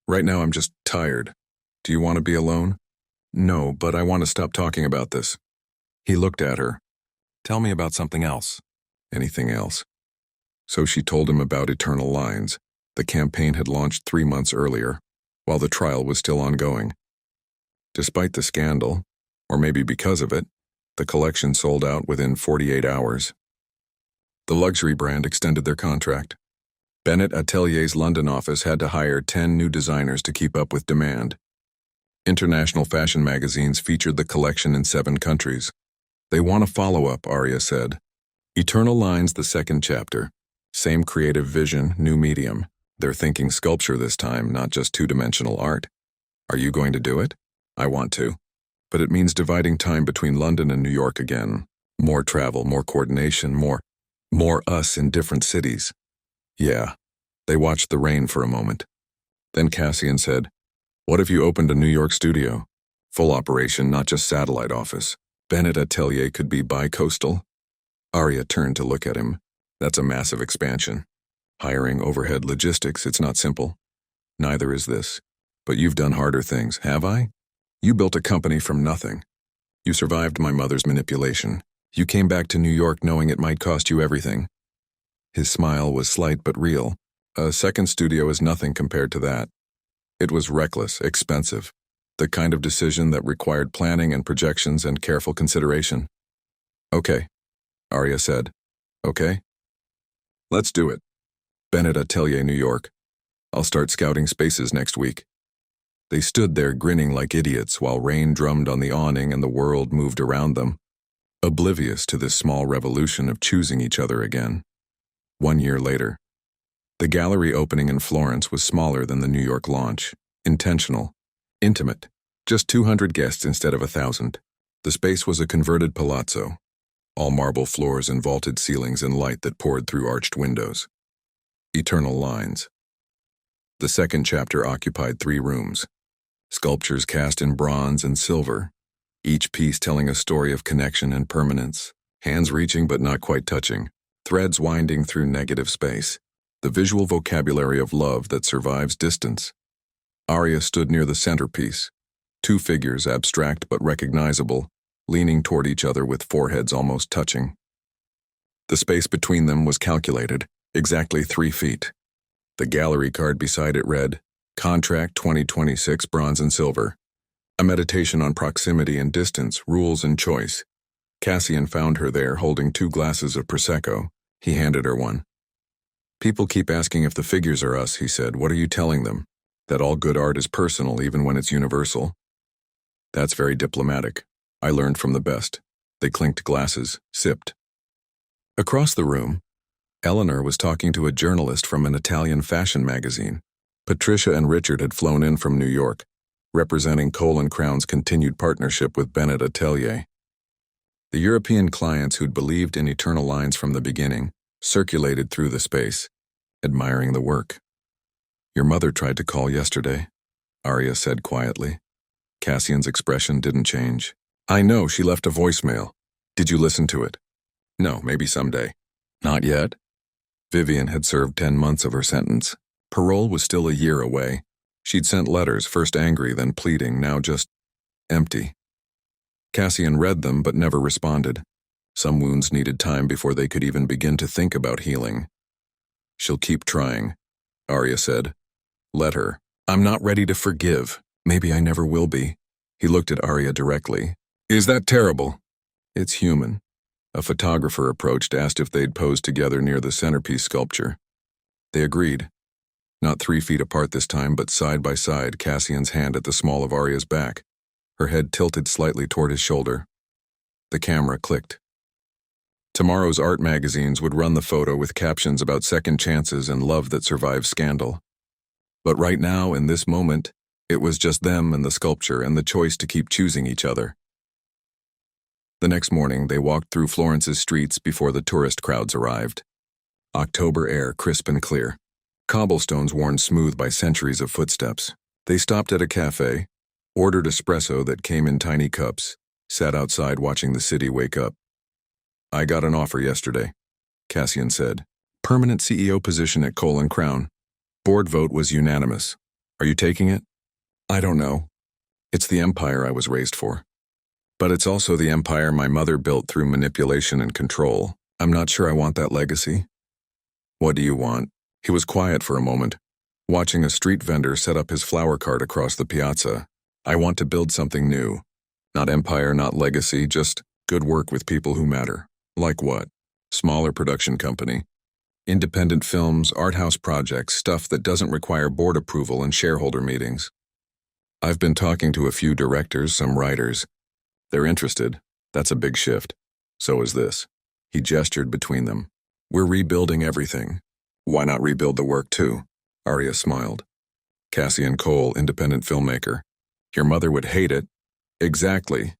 Right now I'm just tired. Do you want to be alone? No, but I want to stop talking about this. He looked at her. Tell me about something else. Anything else? So she told him about Eternal Lines. The campaign had launched 3 months earlier, while the trial was still ongoing. Despite the scandal, or maybe because of it, the collection sold out within 48 hours. The luxury brand extended their contract. Bennett Atelier's London office had to hire 10 new designers to keep up with demand. International fashion magazines featured the collection in 7 countries. They want a follow-up, Arya said. Eternal Lines, the 2nd chapter. Same creative vision, new medium. They're thinking sculpture this time, not just 2-dimensional art. Are you going to do it? I want to. but it means dividing time between London and New York again. More travel, more coordination, more us in different cities. Yeah. They watched the rain for a moment. Then Cassian said, "What if you opened a New York studio? Full operation, not just satellite office. Bennett Atelier could be bi-coastal." Arya turned to look at him. "That's a massive expansion. Hiring, overhead, logistics, it's not simple. Neither is this. But you've done harder things, have I? You built a company from nothing. You survived my mother's manipulation. You came back to New York knowing it might cost you everything." His smile was slight but real. A second studio is nothing compared to that. It was reckless, expensive, the kind of decision that required planning and projections and careful consideration. "Okay," Arya said. "Okay? Let's do it. Bennett Atelier, New York. I'll start scouting spaces next week." They stood there grinning like idiots while rain drummed on the awning and the world moved around them, oblivious to this small revolution of choosing each other again. 1 year later. The gallery opening in Florence was smaller than the New York launch, intentional, intimate, just 200 guests instead of 1,000. The space was a converted palazzo, all marble floors and vaulted ceilings and light that poured through arched windows. Eternal lines. The second chapter occupied 3 rooms, sculptures cast in bronze and silver, each piece telling a story of connection and permanence, hands reaching but not quite touching, threads winding through negative space, the visual vocabulary of love that survives distance. Arya stood near the centerpiece, 2 figures, abstract but recognizable, leaning toward each other with foreheads almost touching. The space between them was calculated, exactly 3 feet. The gallery card beside it read, "Contract 2026 Bronze and Silver. A meditation on proximity and distance, rules and choice." Cassian found her there holding 2 glasses of Prosecco. He handed her one. "People keep asking if the figures are us," he said. "What are you telling them? That all good art is personal even when it's universal?" "That's very diplomatic. I learned from the best." They clinked glasses, sipped. Across the room, Eleanor was talking to a journalist from an Italian fashion magazine. Patricia and Richard had flown in from New York, representing Cole & Crown's continued partnership with Bennett Atelier. The European clients who'd believed in eternal lines from the beginning circulated through the space, admiring the work. "Your mother tried to call yesterday," Arya said quietly. Cassian's expression didn't change. "I know, she left a voicemail. Did you listen to it?" "No, maybe someday." "Not yet?" Vivian had served 10 months of her sentence. Parole was still a year away. She'd sent letters, first angry, then pleading, now just empty. Cassian read them but never responded. Some wounds needed time before they could even begin to think about healing. "She'll keep trying," Arya said. "Let her. I'm not ready to forgive. Maybe I never will be." He looked at Arya directly. "Is that terrible?" "It's human." A photographer approached, asked if they'd pose together near the centerpiece sculpture. They agreed. Not 3 feet apart this time, but side by side, Cassian's hand at the small of Arya's back, her head tilted slightly toward his shoulder. The camera clicked. Tomorrow's art magazines would run the photo with captions about second chances and love that survives scandal. But right now, in this moment, it was just them and the sculpture and the choice to keep choosing each other. The next morning, they walked through Florence's streets before the tourist crowds arrived. October air crisp and clear. Cobblestones worn smooth by centuries of footsteps. They stopped at a cafe, ordered espresso that came in tiny cups, sat outside watching the city wake up. "I got an offer yesterday," Cassian said. "Permanent CEO position at Cole & Crown. Board vote was unanimous. Are you taking it?" "I don't know. It's the empire I was raised for. But it's also the empire my mother built through manipulation and control. I'm not sure I want that legacy." "What do you want?" He was quiet for a moment, watching a street vendor set up his flower cart across the piazza. "I want to build something new. Not empire, not legacy, just good work with people who matter." "Like what?" "Smaller production company. Independent films, art house projects, stuff that doesn't require board approval and shareholder meetings. I've been talking to a few directors, some writers. They're interested. That's a big shift. So is this." He gestured between them. "We're rebuilding everything. Why not rebuild the work too?" Arya smiled. "Cassian Cole, independent filmmaker. Your mother would hate it. Exactly.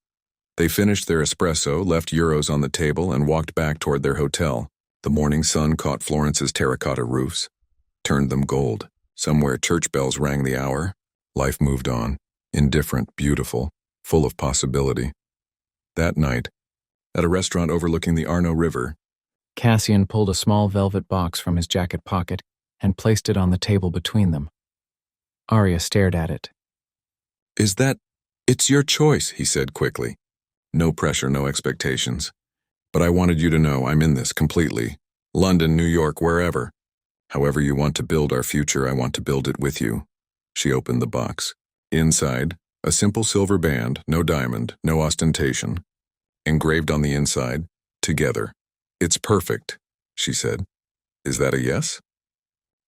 They finished their espresso, left euros on the table, and walked back toward their hotel. The morning sun caught Florence's terracotta roofs, turned them gold. Somewhere church bells rang the hour. Life moved on, indifferent, beautiful, full of possibility. That night, at a restaurant overlooking the Arno River, Cassian pulled a small velvet box from his jacket pocket and placed it on the table between them. Arya stared at it. It's your choice, he said quickly. No pressure, no expectations. But I wanted you to know I'm in this completely. London, New York, wherever. However you want to build our future, I want to build it with you. She opened the box. Inside, a simple silver band, no diamond, no ostentation. Engraved on the inside, together. It's perfect, she said. Is that a yes?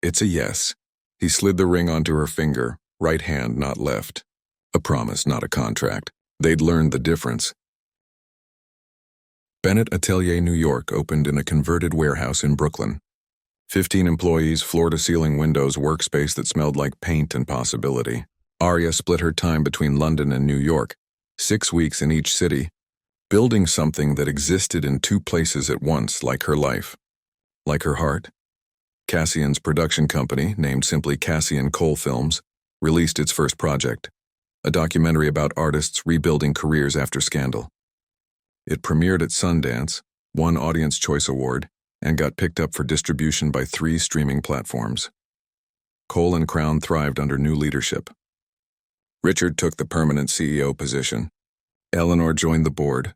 It's a yes. He slid the ring onto her finger, right hand, not left. A promise, not a contract. They'd learned the difference. Bennett Atelier New York opened in a converted warehouse in Brooklyn. 15 employees, floor-to-ceiling windows, workspace that smelled like paint and possibility. Arya split her time between London and New York, 6 weeks in each city, building something that existed in 2 places at once, like her life, like her heart. Cassian's production company, named simply Cassian Cole Films, released its first project, a documentary about artists rebuilding careers after scandal. It premiered at Sundance, won Audience Choice Award, and got picked up for distribution by 3 streaming platforms. Cole and Crown thrived under new leadership. Richard took the permanent CEO position. Eleanor joined the board.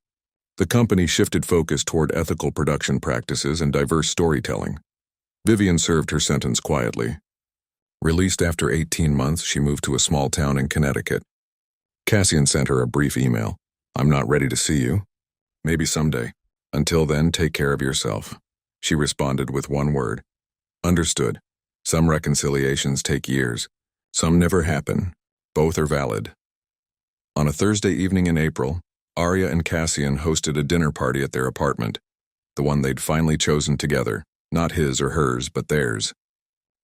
The company shifted focus toward ethical production practices and diverse storytelling. Vivian served her sentence quietly. Released after 18 months, she moved to a small town in Connecticut. Cassian sent her a brief email. I'm not ready to see you. Maybe someday. Until then, take care of yourself. She responded with one word. Understood. Some reconciliations take years. Some never happen. Both are valid. On a Thursday evening in April, Arya and Cassian hosted a dinner party at their apartment, the one they'd finally chosen together, not his or hers, but theirs.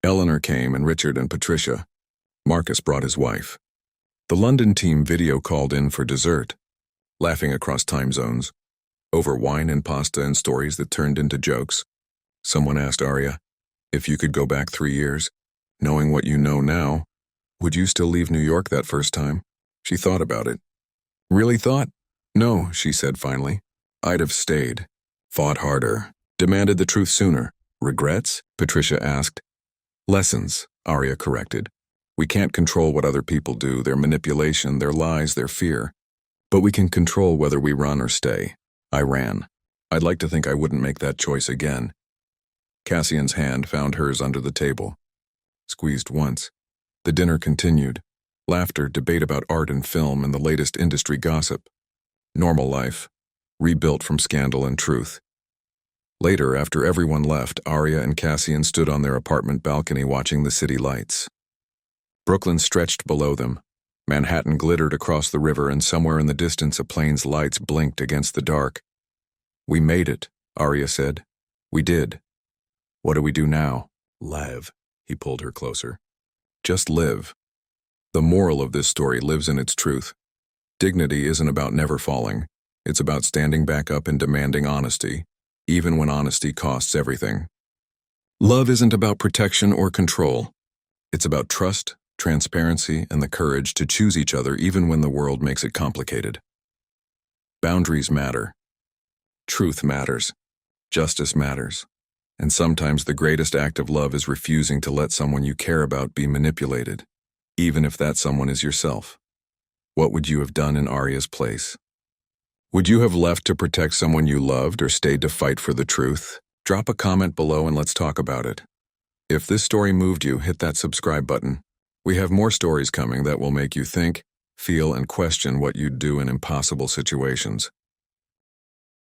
Eleanor came and Richard and Patricia. Marcus brought his wife. The London team video called in for dessert, laughing across time zones, over wine and pasta and stories that turned into jokes. Someone asked Arya, if you could go back 3 years, knowing what you know now, would you still leave New York that first time? She thought about it. Really thought? No, she said finally. I'd have stayed, fought harder, demanded the truth sooner. Regrets? Patricia asked. Lessons, Arya corrected. We can't control what other people do, their manipulation, their lies, their fear. But we can control whether we run or stay. I ran. I'd like to think I wouldn't make that choice again. Cassian's hand found hers under the table. Squeezed once. The dinner continued. Laughter, debate about art and film, and the latest industry gossip. Normal life, rebuilt from scandal and truth. Later, after everyone left, Arya and Cassian stood on their apartment balcony watching the city lights. Brooklyn stretched below them. Manhattan glittered across the river, and somewhere in the distance a plane's lights blinked against the dark. We made it, Arya said. We did. What do we do now? Live. He pulled her closer. Just live. The moral of this story lives in its truth. Dignity isn't about never falling. It's about standing back up and demanding honesty, even when honesty costs everything. Love isn't about protection or control. It's about trust, transparency, and the courage to choose each other even when the world makes it complicated. Boundaries matter. Truth matters. Justice matters. And sometimes the greatest act of love is refusing to let someone you care about be manipulated, even if that someone is yourself. What would you have done in Arya's place? Would you have left to protect someone you loved or stayed to fight for the truth? Drop a comment below and let's talk about it. If this story moved you, hit that subscribe button. We have more stories coming that will make you think, feel, and question what you'd do in impossible situations.